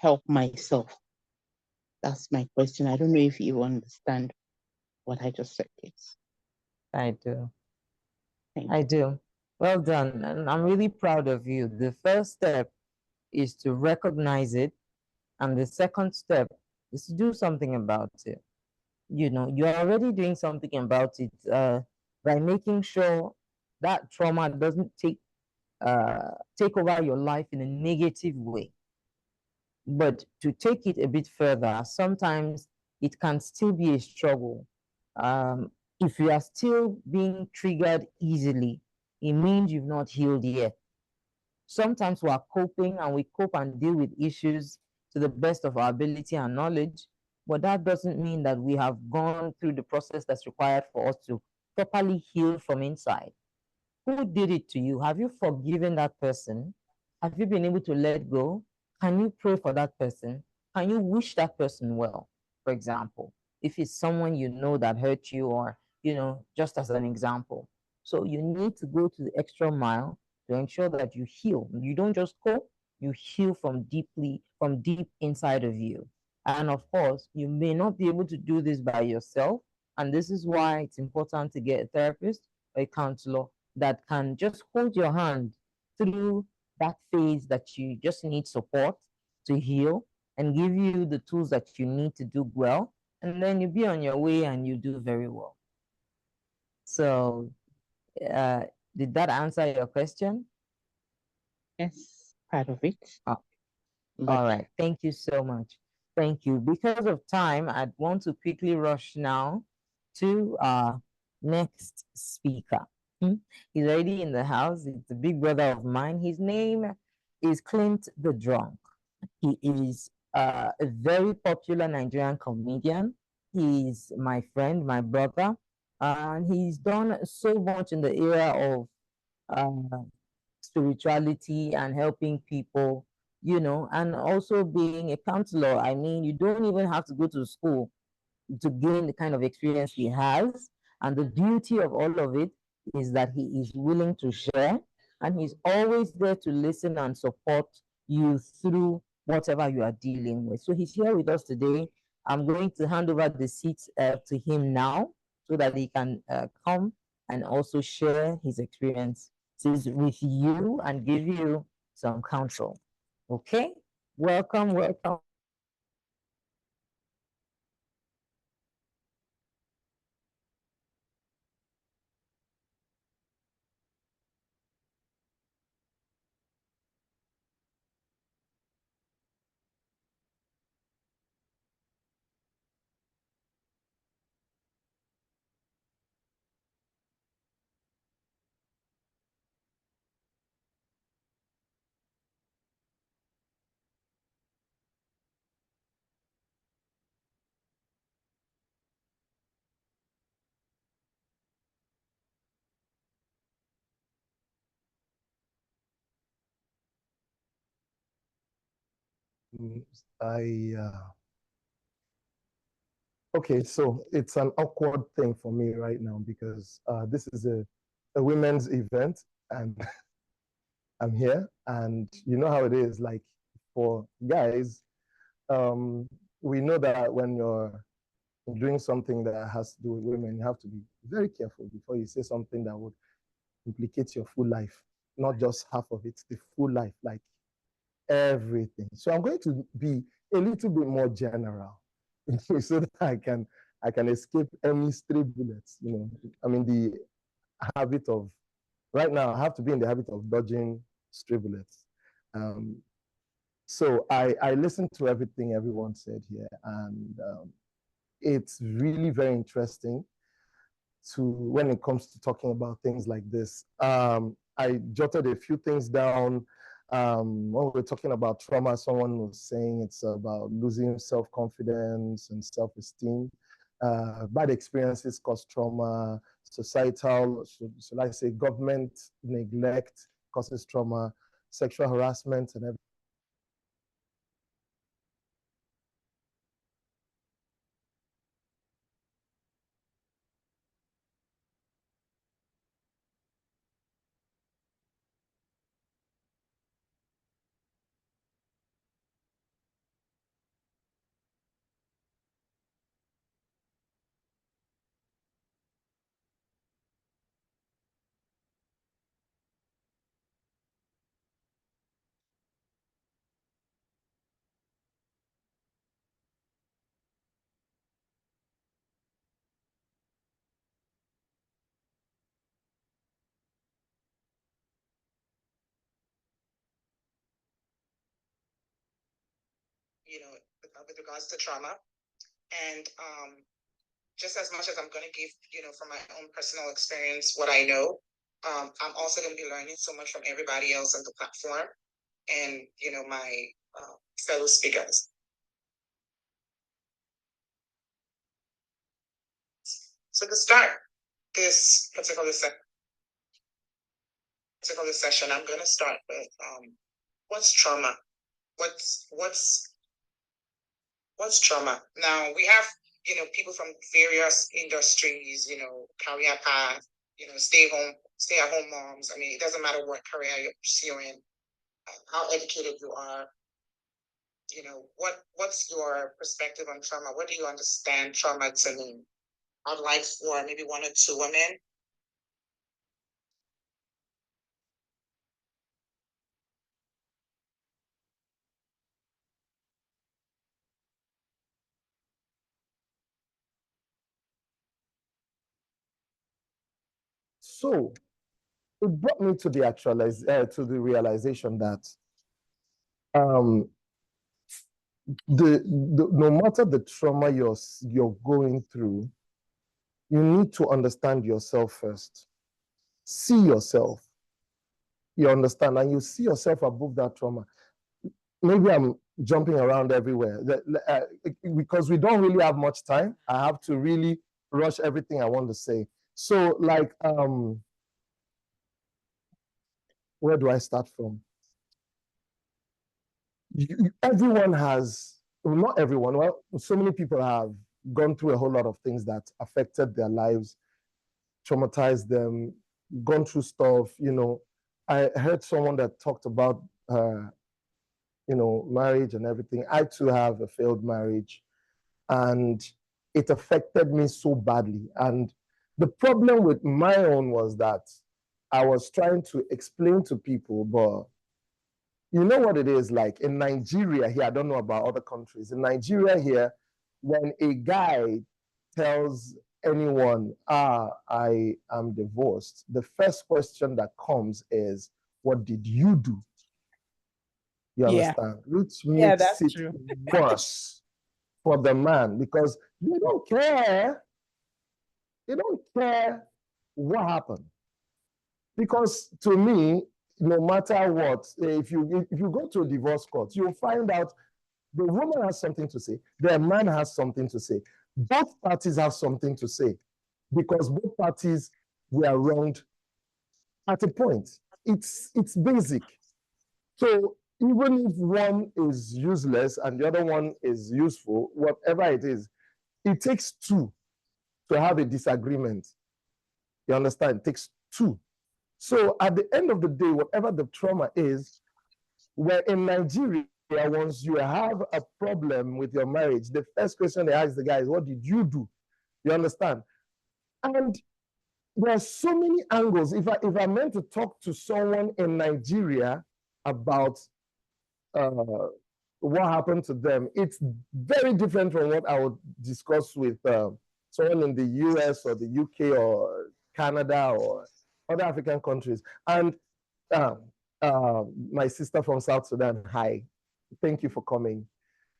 help myself? That's my question. I don't know if you understand what I just said, please. I do. Thank I you. do. Well done. And I'm really proud of you. The first step is to recognize it. And the second step is to do something about it. You know, you're already doing something about it by making sure that trauma doesn't take over your life in a negative way. But to take it a bit further, sometimes it can still be a struggle. If you are still being triggered easily, it means you've not healed yet. Sometimes we are coping and we cope and deal with issues to the best of our ability and knowledge, but that doesn't mean that we have gone through the process that's required for us to properly heal from inside. Who did it to you? Have you forgiven that person? Have you been able to let go? Can you pray for that person? Can you wish that person well? For example, if it's someone you know that hurt you, or, just as an example. So you need to go to the extra mile to ensure that you heal. You don't just cope, you heal from deep inside of you. And of course, you may not be able to do this by yourself. And this is why it's important to get a therapist or a counselor that can just hold your hand through that phase that you just need support to heal, and give you the tools that you need to do well. And then you be on your way and you do very well. So, uh, did that answer your question? Yes, part of it. Oh, But all right. Thank you so much. Thank you. Because of time, I'd want to quickly rush now to our next speaker. He's already in the house. It's a big brother of mine. His name is Clint the Drunk. He is a very popular Nigerian comedian. He's my friend, my brother, and he's done so much in the area of uh, spirituality and helping people, and also being a counselor. I mean, you don't even have to go to school to gain the kind of experience he has. And the beauty of all of it is that he is willing to share, and he's always there to listen and support you through whatever you are dealing with. So he's here with us today. I'm going to hand over the seats to him now so that he can come and also share his experiences with you and give you some counsel. Okay? Welcome, welcome. Okay, so it's an awkward thing for me right now because this is a women's event and I'm here, and you know how it is, like for guys, we know that when you're doing something that has to do with women, you have to be very careful before you say something that would implicate your full life, not just half of it, the full life, like everything. So I'm going to be a little bit more general so that I can escape any stray bullets. You know, I'm in the habit of right now. I have to be in the habit of dodging stray bullets. So I listened to everything everyone said here, and it's really very interesting to when it comes to talking about things like this. I jotted a few things down. When we were talking about trauma, someone was saying it's about losing self-confidence and self-esteem. Bad experiences cause trauma. Societal, should I say, government neglect causes trauma. Sexual harassment and everything. With regards to trauma. And just as much as I'm going to give, from my own personal experience, what I know, I'm also going to be learning so much from everybody else on the platform and, my fellow speakers. So to start this particular session, I'm going to start with what's trauma? What's trauma? Now we have, people from various industries, career path, stay at home moms. I mean, it doesn't matter what career you're pursuing, how educated you are. What's your perspective on trauma? What do you understand trauma to mean? I'd like for maybe one or two women. So it brought me to the realization that no matter the trauma you're going through, you need to understand yourself first. See yourself. You understand, and you see yourself above that trauma. Maybe I'm jumping around everywhere because we don't really have much time. I have to really rush everything I want to say. So, like, where do I start from? Everyone has, well, not everyone, well, so many people have gone through a whole lot of things that affected their lives, traumatized them, gone through stuff. I heard someone that talked about marriage and everything. I too have a failed marriage, and it affected me so badly. And the problem with my own was that I was trying to explain to people, but you know what it is like in Nigeria here. I don't know about other countries. In Nigeria here, when a guy tells anyone, I am divorced, the first question that comes is, what did you do? You understand? Which makes it true. worse for the man because they don't care. They don't care what happened. Because to me, no matter what, if you go to a divorce court, you'll find out the woman has something to say, the man has something to say. Both parties have something to say because both parties were wronged at a point. It's basic. So even if one is useless and the other one is useful, whatever it is, it takes two to have a disagreement. You understand? It takes two. So at the end of the day, whatever the trauma is, where in Nigeria, once you have a problem with your marriage, the first question they ask the guy is, what did you do? You understand? And there are so many angles. If I meant to talk to someone in Nigeria about what happened to them, it's very different from what I would discuss with someone in the US or the UK or Canada or other African countries. And my sister from South Sudan, hi, thank you for coming.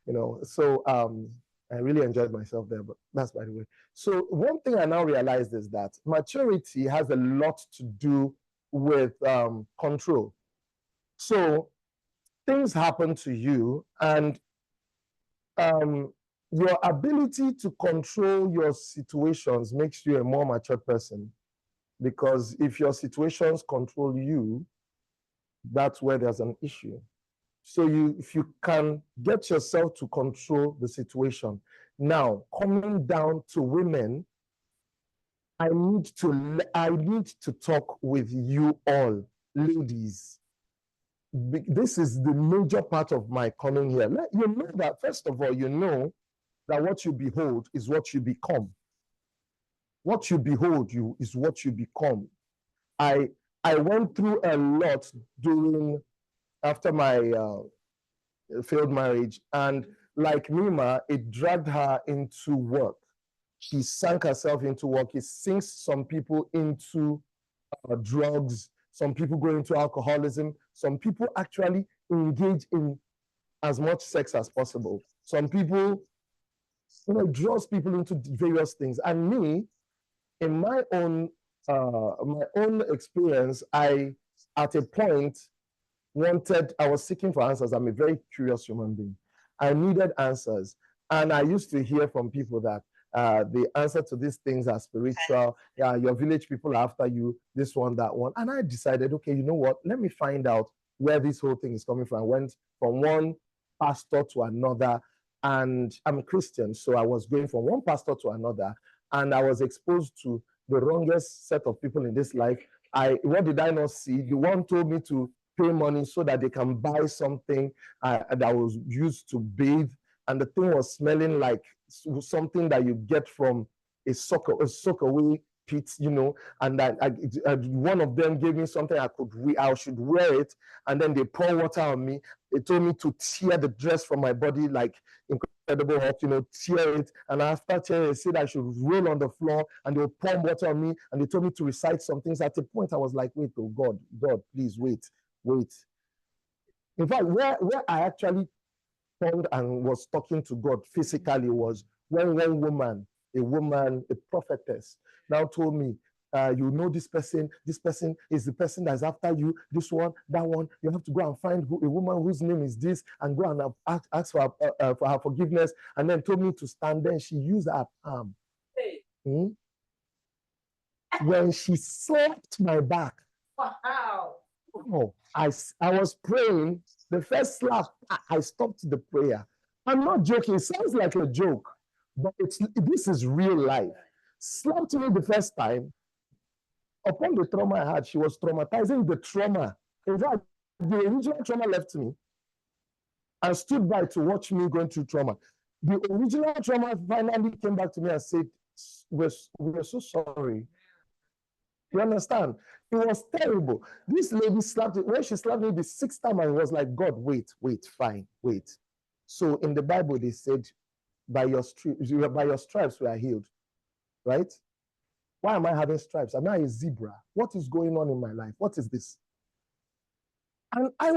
You know, so I really enjoyed myself there, but that's by the way. So one thing I now realized is that maturity has a lot to do with control. So things happen to you, and your ability to control your situations makes you a more mature person. Because if your situations control you, that's where there's an issue. So if you can get yourself to control the situation. Now, coming down to women, I need to talk with you all, ladies. This is the major part of my coming here. You know that, first of all, you know that what you behold is what you become. What you behold is what you become. I went through a lot after my failed marriage, and like Mima, it dragged her into work. She sank herself into work. It sinks some people into drugs. Some people go into alcoholism. Some people actually engage in as much sex as possible. Some people, draws people into various things. And me, in my own experience, at a point, I was seeking for answers. I'm a very curious human being. I needed answers. And I used to hear from people that the answer to these things are spiritual. Yeah, your village people are after you, this one, that one. And I decided, okay, you know what? Let me find out where this whole thing is coming from. I went from one pastor to another, and I'm a Christian. So I was going from one pastor to another, and I was exposed to the wrongest set of people in this life. What did I not see? The one told me to pay money so that they can buy something that was used to bathe, and the thing was smelling like something that you get from a soak away pit, and one of them gave me something I should wear it, and then they pour water on me. They told me to tear the dress from my body like Incredible Hulk, tear it, and after tearing it, they said I should roll on the floor, and they would pour water on me, and they told me to recite some things. At a point, I was like, wait, oh God, please wait. In fact, where I actually found and was talking to God physically was when one woman, a prophetess, now told me, you know this person is the person that's after you, this one, that one. You have to go and find a woman whose name is this and go and ask for her forgiveness. And then told me to stand there. She used her palm. When she slapped my back. Wow. Oh, I was praying. The first slap, I stopped the prayer. I'm not joking. It sounds like a joke, but this is real life. Slapped me the first time. Upon the trauma I had, she was traumatizing the trauma. In fact, the original trauma left me and stood by to watch me going through trauma. The original trauma finally came back to me and said, we're so sorry. You understand? It was terrible. This lady slapped it. When she slapped me the sixth time, I was like, God, wait, fine, wait. So in the Bible, they said, by your stripes we are healed, right? Why am I having stripes? Am I a zebra? What is going on in my life? What is this? And I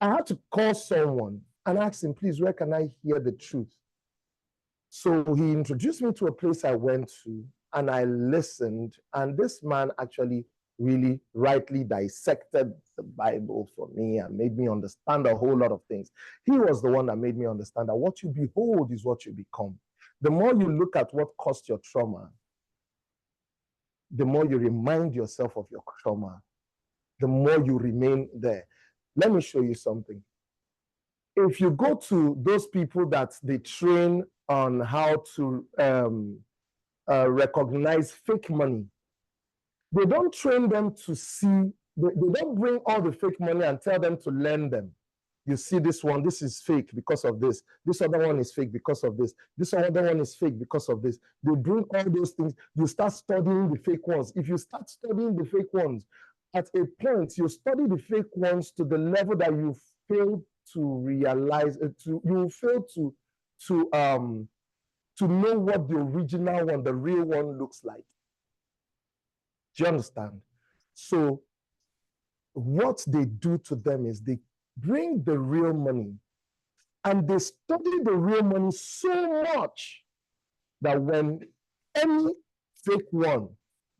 had to call someone and ask him, please, where can I hear the truth? So he introduced me to a place I went to, and I listened, and this man actually really rightly dissected the Bible for me and made me understand a whole lot of things. He was the one that made me understand that what you behold is what you become. The more you look at what caused your trauma, the more you remind yourself of your trauma, the more you remain there. Let me show you something. If you go to those people that they train on how to recognize fake money, they don't train them to see, they don't bring all the fake money and tell them to learn them. You see this one, this is fake because of this. This other one is fake because of this. This other one is fake because of this. They bring all those things. You start studying the fake ones. If you start studying the fake ones, at a point, you study the fake ones to the level that you fail to realize, you fail to know what the original one, the real one looks like. Do you understand? So what they do to them is they bring the real money and they study the real money so much that when any fake one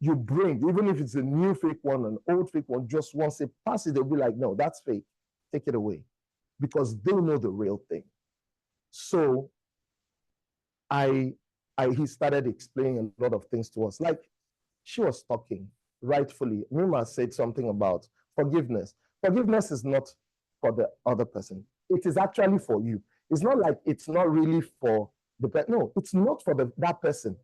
you bring, even if it's a new fake one, an old fake one, just once they pass it, they'll be like, no, that's fake. Take it away. Because they know the real thing. So he started explaining a lot of things to us. Like she was talking, rightfully. Mima said something about forgiveness. Forgiveness is not for the other person. It is actually for you. It's not like it's not really for the person. No, it's not for that person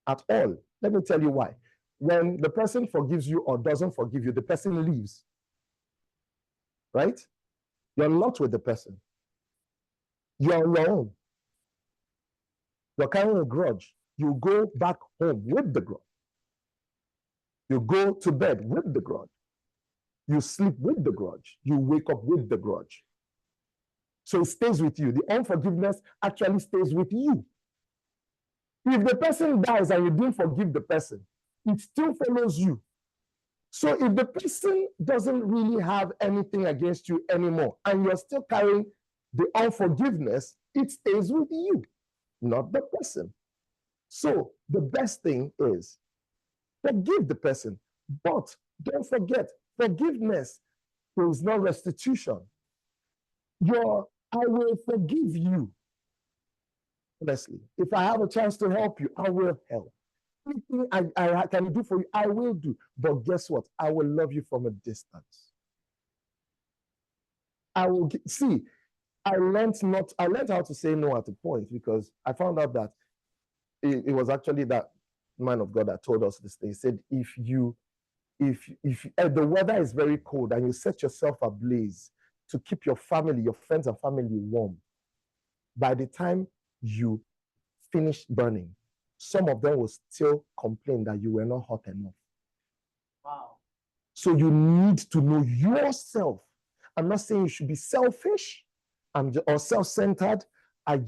at all. Let me tell you why. When the person forgives you or doesn't forgive you, the person leaves. Right? You're not with the person. You're on your own. You're carrying a grudge. You go back home with the grudge. You go to bed with the grudge. You sleep with the grudge. You wake up with the grudge. So it stays with you. The unforgiveness actually stays with you. If the person dies and you didn't forgive the person, it still follows you. So if the person doesn't really have anything against you anymore, and you're still carrying the unforgiveness, it stays with you, not the person. So the best thing is forgive the person, but don't forget, forgiveness is not restitution. I will forgive you. Honestly, if I have a chance to help you, I will help. Anything I can do for you, I will do. But guess what? I will love you from a distance. I learned how to say no at a point, because I found out that it was actually that man of God that told us this thing. He said, if the weather is very cold and you set yourself ablaze to keep your family, your friends and family warm, by the time you finish burning, some of them will still complain that you were not hot enough. Wow. So you need to know yourself. I'm not saying you should be selfish or self-centered. All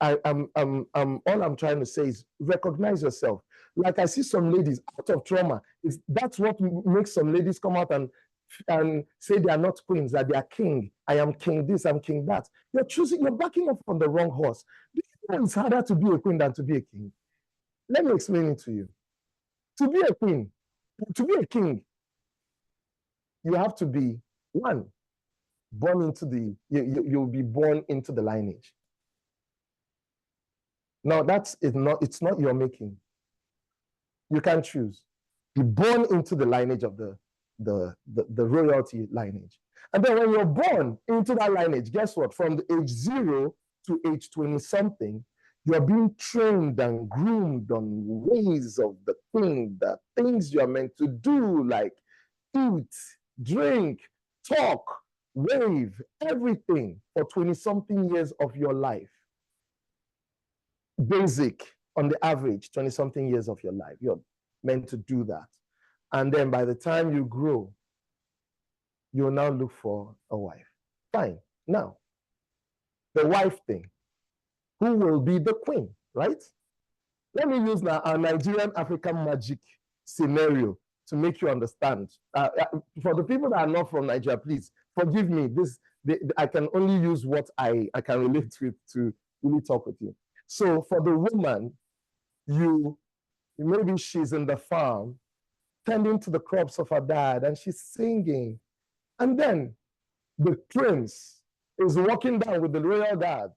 I'm trying to say is recognize yourself. Like I see some ladies out of trauma. That's what makes some ladies come out and say they are not queens, that they are king. I am king this, I'm king that. You're backing up on the wrong horse. It's harder to be a queen than to be a king. Let me explain it to you. To be a queen, to be a king, you have to be, one, born into you'll be born into the lineage. Now it's not your making. You can't choose. Be born into the lineage of the royalty lineage. And then when you're born into that lineage, guess what? From the age 0 to age 20 something, you're being trained and groomed on ways of the things you're meant to do, like eat, drink, talk, wave, everything for 20 something years of your life. Basic, on the average, 20 something years of your life. You're meant to do that. And then by the time you grow, you'll now look for a wife. Fine. Now, the wife thing. Who will be the queen, right? Let me use now a Nigerian African magic scenario to make you understand. For the people that are not from Nigeria, please forgive me. I can only use what I can relate with to really talk with you. So for the woman, maybe she's in the farm, tending to the crops of her dad, and she's singing. And then the prince is walking down with the royal guard,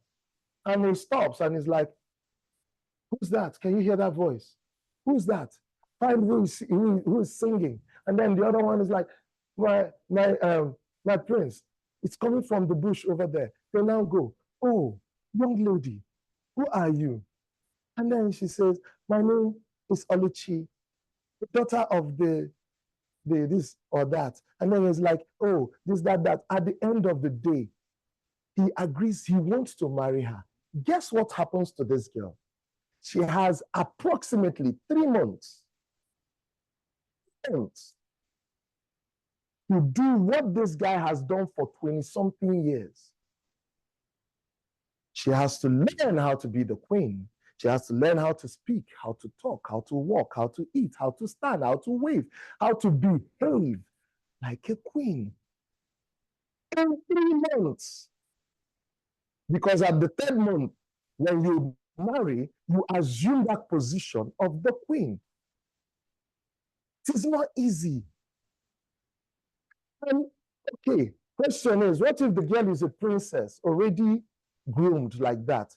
and he stops and he's like, who's that? Can you hear that voice? Who's that? Find who is singing. And then the other one is like, my prince, it's coming from the bush over there. They now go, oh, young lady, who are you? And then she says, my name is Oluchi, the daughter of the this or that. And then it's like, oh, this, that, that. At the end of the day, he agrees he wants to marry her. Guess what happens to this girl? She has approximately 3 months to do what this guy has done for 20-something years. She has to learn how to be the queen. She has to learn how to speak, how to talk, how to walk, how to eat, how to stand, how to wave, how to behave like a queen. In 3 months. Because at the 3rd month, when you marry, you assume that position of the queen. It is not easy. And okay, question is, what if the girl is a princess already groomed like that?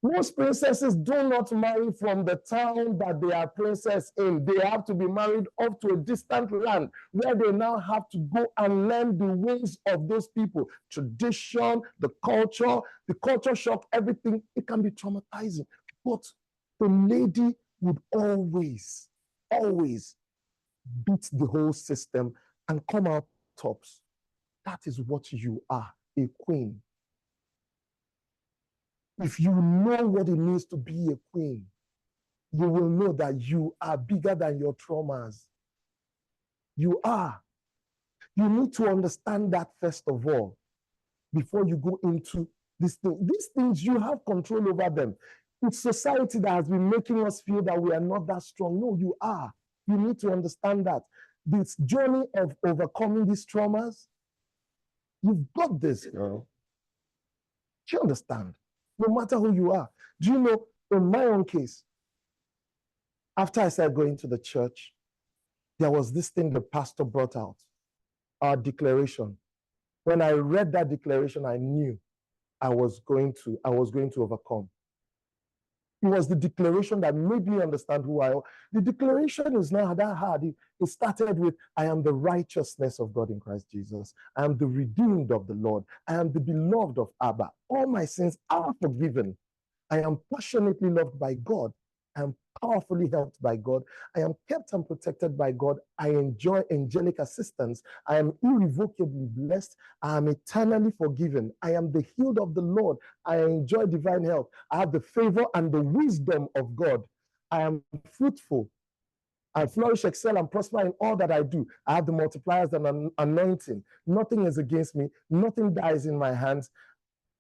Most princesses do not marry from the town that they are princess in. They have to be married off to a distant land where they now have to go and learn the ways of those people. Tradition, the culture shock, everything. It can be traumatizing. But the lady would always beat the whole system and come out tops. That is what you are, a queen. If you know what it means to be a queen, you will know that you are bigger than your traumas. You are. You need to understand that first of all, before you go into this thing. These things, you have control over them. It's society that has been making us feel that we are not that strong. No, you are. You need to understand that. This journey of overcoming these traumas, you've got this, girl. Do you understand? No matter who you are. Do you know, in my own case, after I started going to the church, there was this thing the pastor brought out, our declaration. When I read that declaration, I knew I was going to overcome. It was the declaration that made me understand who I am. The declaration is not that hard. It started with, I am the righteousness of God in Christ Jesus. I am the redeemed of the Lord. I am the beloved of Abba. All my sins are forgiven. I am passionately loved by God. I am powerfully helped by God. I am kept and protected by God. I enjoy angelic assistance. I am irrevocably blessed. I am eternally forgiven. I am the healed of the Lord. I enjoy divine health. I have the favor and the wisdom of God. I am fruitful. I flourish, excel, and prosper in all that I do. I have the multipliers and anointing. Nothing is against me. Nothing dies in my hands.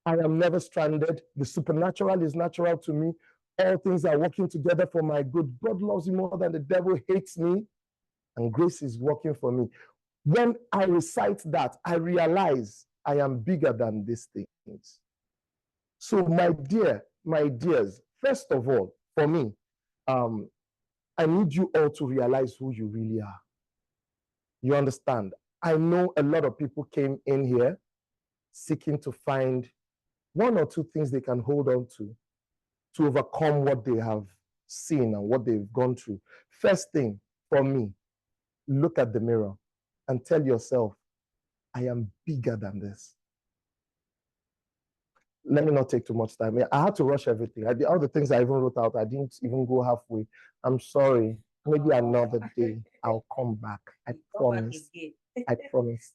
I am never stranded. The supernatural is natural to me. All things are working together for my good. God loves me more than the devil hates me, and grace is working for me. When I recite that, I realize I am bigger than these things. So, my dears, first of all, for me, I need you all to realize who you really are. You understand? I know a lot of people came in here seeking to find 1 or 2 things they can hold on to overcome what they have seen and what they've gone through. First thing for me, look at the mirror and tell yourself, I am bigger than this. Let me not take too much time. I had to rush everything. All the things I even wrote out, I didn't even go halfway. I'm sorry. Maybe another day I'll come back. I promise. I promise.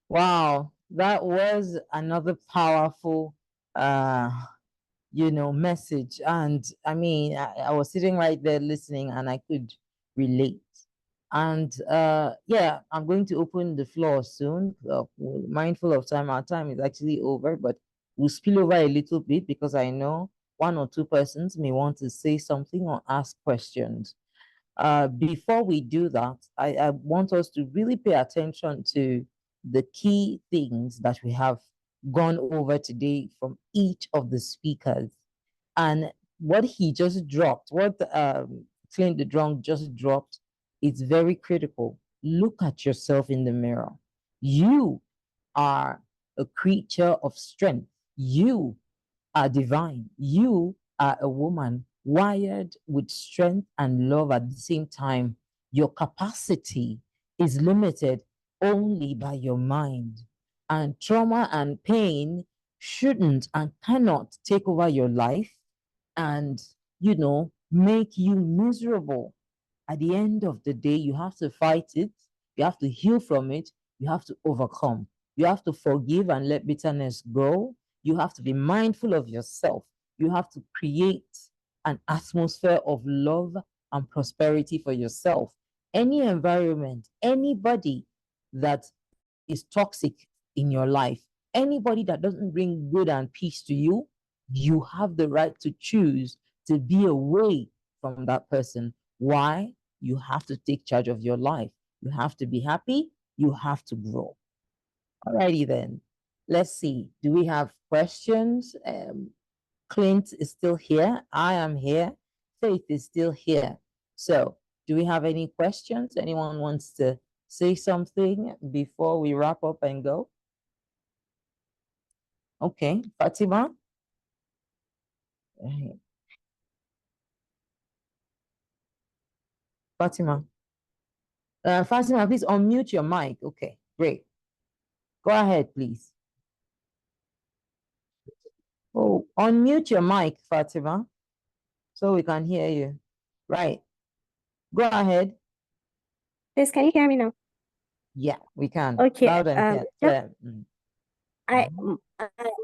Wow, that was another powerful message. And I mean, I was sitting right there listening and I could relate. And yeah, I'm going to open the floor soon. Mindful of time, our time is actually over, but we'll spill over a little bit because I know one or two persons may want to say something or ask questions. Before we do that, I want us to really pay attention to the key things that we have gone over today from each of the speakers. And what he just dropped, what Clint the Drunk just dropped, is very critical. Look at yourself in the mirror. You are a creature of strength. You are divine. You are a woman wired with strength and love at the same time. Your capacity is limited only by your mind. And trauma and pain shouldn't and cannot take over your life and, make you miserable. At the end of the day, you have to fight it. You have to heal from it. You have to overcome. You have to forgive and let bitterness go. You have to be mindful of yourself. You have to create an atmosphere of love and prosperity for yourself. Any environment, anybody that is toxic in your life, anybody that doesn't bring good and peace to you, you have the right to choose to be away from that person. Why? You have to take charge of your life. You have to be happy. You have to grow. Alrighty then. Let's see. Do we have questions? Clint is still here. I am here. Faith is still here. So, do we have any questions? Anyone wants to say something before we wrap up and go? Okay, Fatima. Fatima. Fatima, please unmute your mic. Okay, great. Go ahead, please. Oh, unmute your mic, Fatima, so we can hear you. Right. Go ahead. Please, can you hear me now? Yeah, we can. Okay. Loud and clear.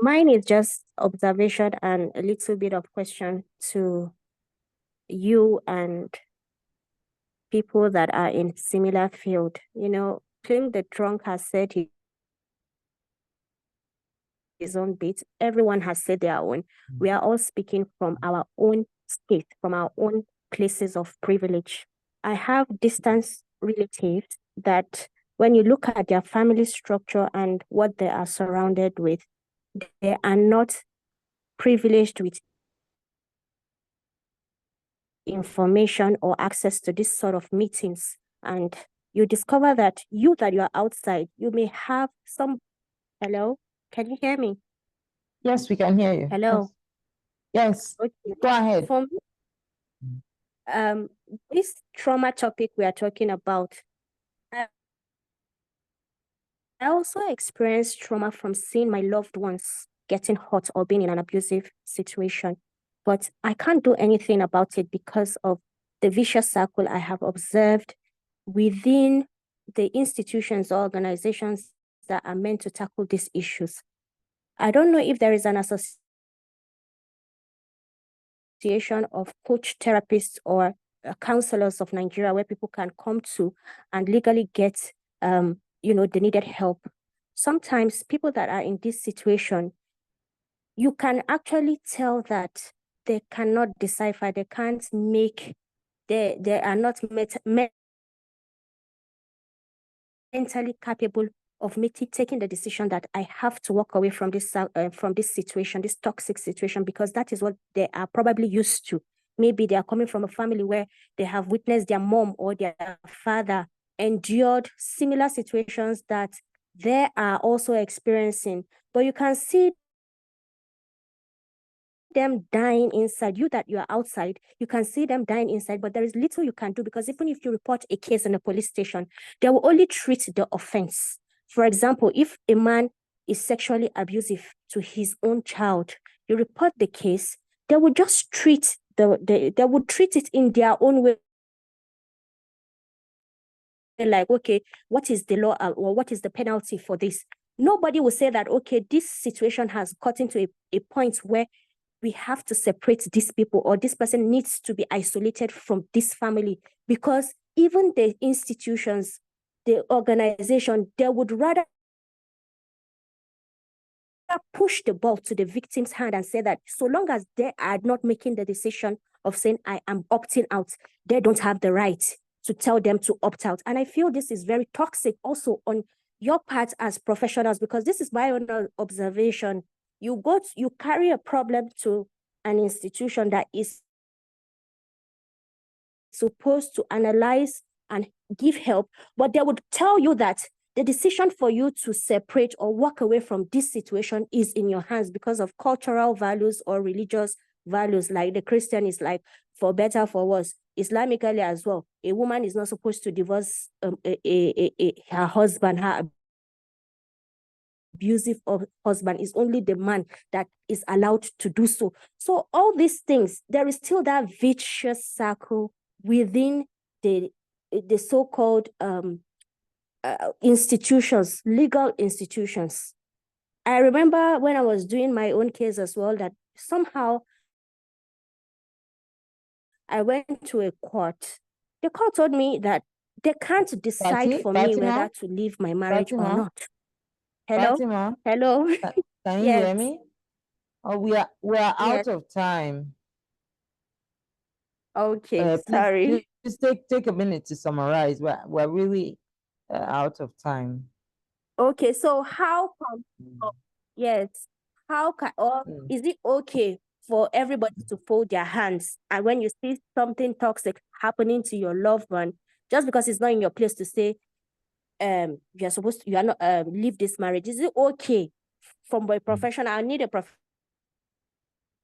Mine is just observation and a little bit of question to you and people that are in similar field. Clint the Drunk has said his own bit. Everyone has said their own. We are all speaking from our own state, from our own places of privilege. I have distant relatives that when you look at their family structure and what they are surrounded with, they are not privileged with information or access to this sort of meetings. And you discover that you are outside, you may have some. Hello, can you hear me? Yes, we can hear you. Hello. Yes. Okay. Go ahead. For me, this trauma topic we are talking about, I also experienced trauma from seeing my loved ones getting hurt or being in an abusive situation. But I can't do anything about it because of the vicious circle I have observed within the institutions or organizations that are meant to tackle these issues. I don't know if there is an association of coach therapists or counselors of Nigeria where people can come to and legally get the needed help. Sometimes people that are in this situation, you can actually tell that they cannot decipher, they can't make, they are not mentally capable of taking the decision that I have to walk away from this situation, this toxic situation, because that is what they are probably used to. Maybe they are coming from a family where they have witnessed their mom or their father endured similar situations that they are also experiencing. But you can see them dying inside. You are outside, you can see them dying inside, but there is little you can do, because even if you report a case in a police station, they will only treat the offense. For example, if a man is sexually abusive to his own child, you report the case, they will just treat they would treat it in their own way. Like, okay, what is the law or what is the penalty for this? Nobody will say that, okay, this situation has gotten to a point where we have to separate these people, or this person needs to be isolated from this family, because even the institutions, the organization, they would rather push the ball to the victim's hand and say that so long as they are not making the decision of saying, I am opting out, they don't have the right to tell them to opt out. And I feel this is very toxic also on your part as professionals, because this is my own observation. You carry a problem to an institution that is supposed to analyze and give help, but they would tell you that the decision for you to separate or walk away from this situation is in your hands because of cultural values or religious values. Like the Christian is like, for better, for worse. Islamically as well, a woman is not supposed to divorce her husband, her abusive husband. Is only the man that is allowed to do so. So all these things, there is still that vicious circle within the so-called institutions, legal institutions. I remember when I was doing my own case as well, that somehow I went to a court. The court told me that they can't decide for me whether to leave my marriage or not. Hello? Fatima, Hello? can you hear me? Oh, we are out Yes. of time. Okay, sorry. Please take a minute to summarize. We're really out of time. Okay, so how can, yes, how can, or is it okay for everybody to fold their hands? And when you see something toxic happening to your loved one, just because it's not in your place to say, you're supposed to, you are not, leave this marriage. Is it okay from a professional? I need a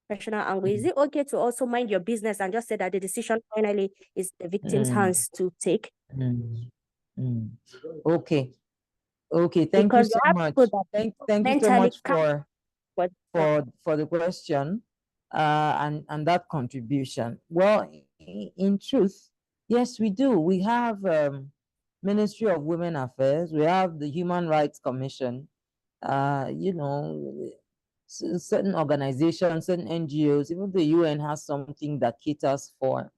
professional angle. Is it okay to also mind your business and just say that the decision finally is the victim's hands to take? Okay. Okay, thank you Because so much. Thank you so much for the question and that contribution. Well, in truth, yes, we do. We have Ministry of Women Affairs. We have the Human Rights Commission. You know, certain organizations, certain NGOs, even the UN has something that caters for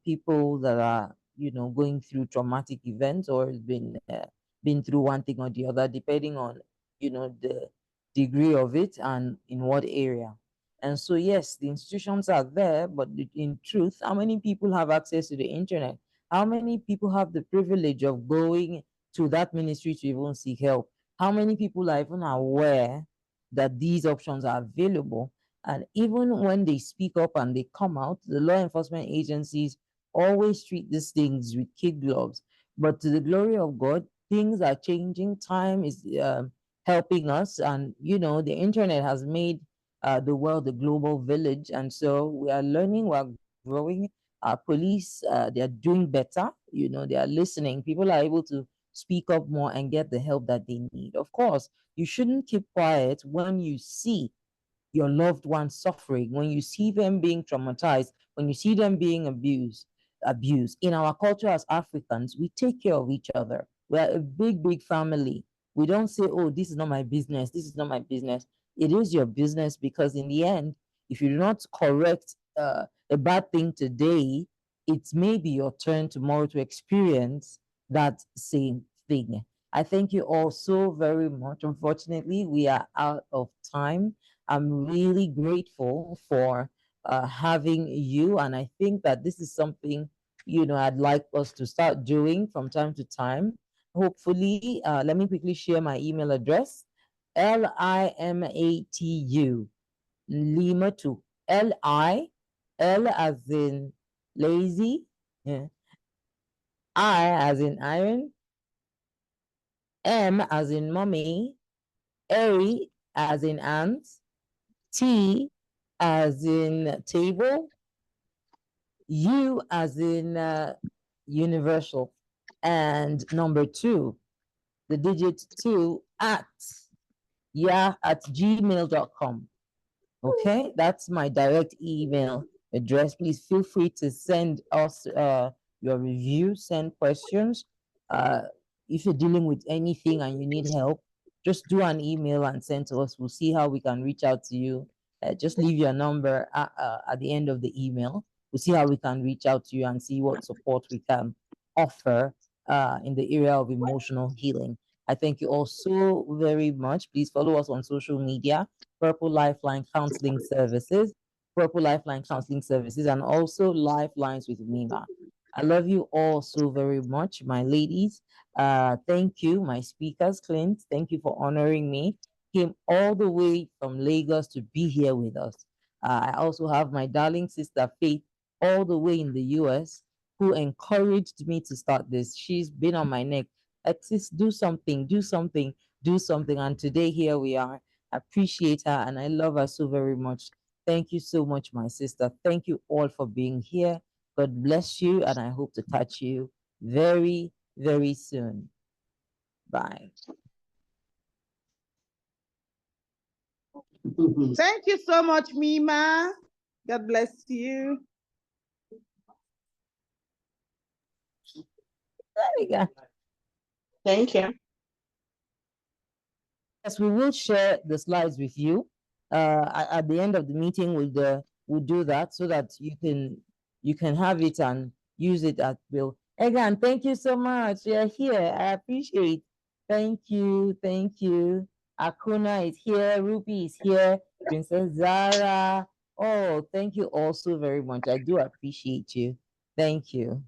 people that are, you know, going through traumatic events or been through one thing or the other, depending on, you know, the degree of it and in what area. And so, yes, the institutions are there, but in truth, how many people have access to the internet? How many people have the privilege of going to that ministry to even seek help? How many people are even aware that these options are available? And even when they speak up and they come out, the law enforcement agencies always treat these things with kid gloves. But to the glory of God, things are changing. Time is helping us. And, you know, the internet has made the world a global village. And so we are learning, we're growing. Our police, they're doing better. You know, they are listening. People are able to speak up more and get the help that they need. Of course, you shouldn't keep quiet when you see your loved ones suffering, when you see them being traumatized, when you see them being abused. In our culture as Africans, we take care of each other. We're a big family. We don't say, oh, this is not my business. This is not my business. It is your business, because in the end, if you do not correct a bad thing today, it may be your turn tomorrow to experience that same thing. I thank you all so very much. Unfortunately, we are out of time. I'm really grateful for having you. And I think that this is something, you know, I'd like us to start doing from time to time. Hopefully, let me quickly share my email address. LIMATU, Lima to L as in lazy, yeah. I as in iron, M as in mommy, A as in ants, T as in table, U as in universal, and number 2, the digit 2 at gmail.com. Okay, that's my direct email address. Please feel free to send us your review, send questions. If you're dealing with anything and you need help, just do an email and send to us. We'll see how we can reach out to you. Just leave your number at the end of the email. We'll see how we can reach out to you and see what support we can offer in the area of emotional healing. I thank you all so very much. Please follow us on social media, Purple Lifeline Counseling Services, Purple Lifeline Counseling Services, and also Lifelines with Mima. I love you all so very much, my ladies. Thank you, my speakers, Clint. Thank you for honoring me. Came all the way from Lagos to be here with us. I also have my darling sister, Faith, all the way in the US, who encouraged me to start this. She's been on my neck. Sis, do something, do something, do something. And today, here we are. I appreciate her and I love her so very much. Thank you so much, my sister. Thank you all for being here. God bless you, and I hope to catch you very, very soon. Bye. Thank you so much, Mima. God bless you. There we go. Thank you. Yes, we will share the slides with you. At the end of the meeting, we'll do that so that you can have it and use it at will. Again, thank you so much. You're here. I appreciate. Thank you. Thank you. Akuna is here. Ruby is here. Princess Zara. Oh, thank you all so very much. I do appreciate you. Thank you.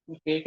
Okay,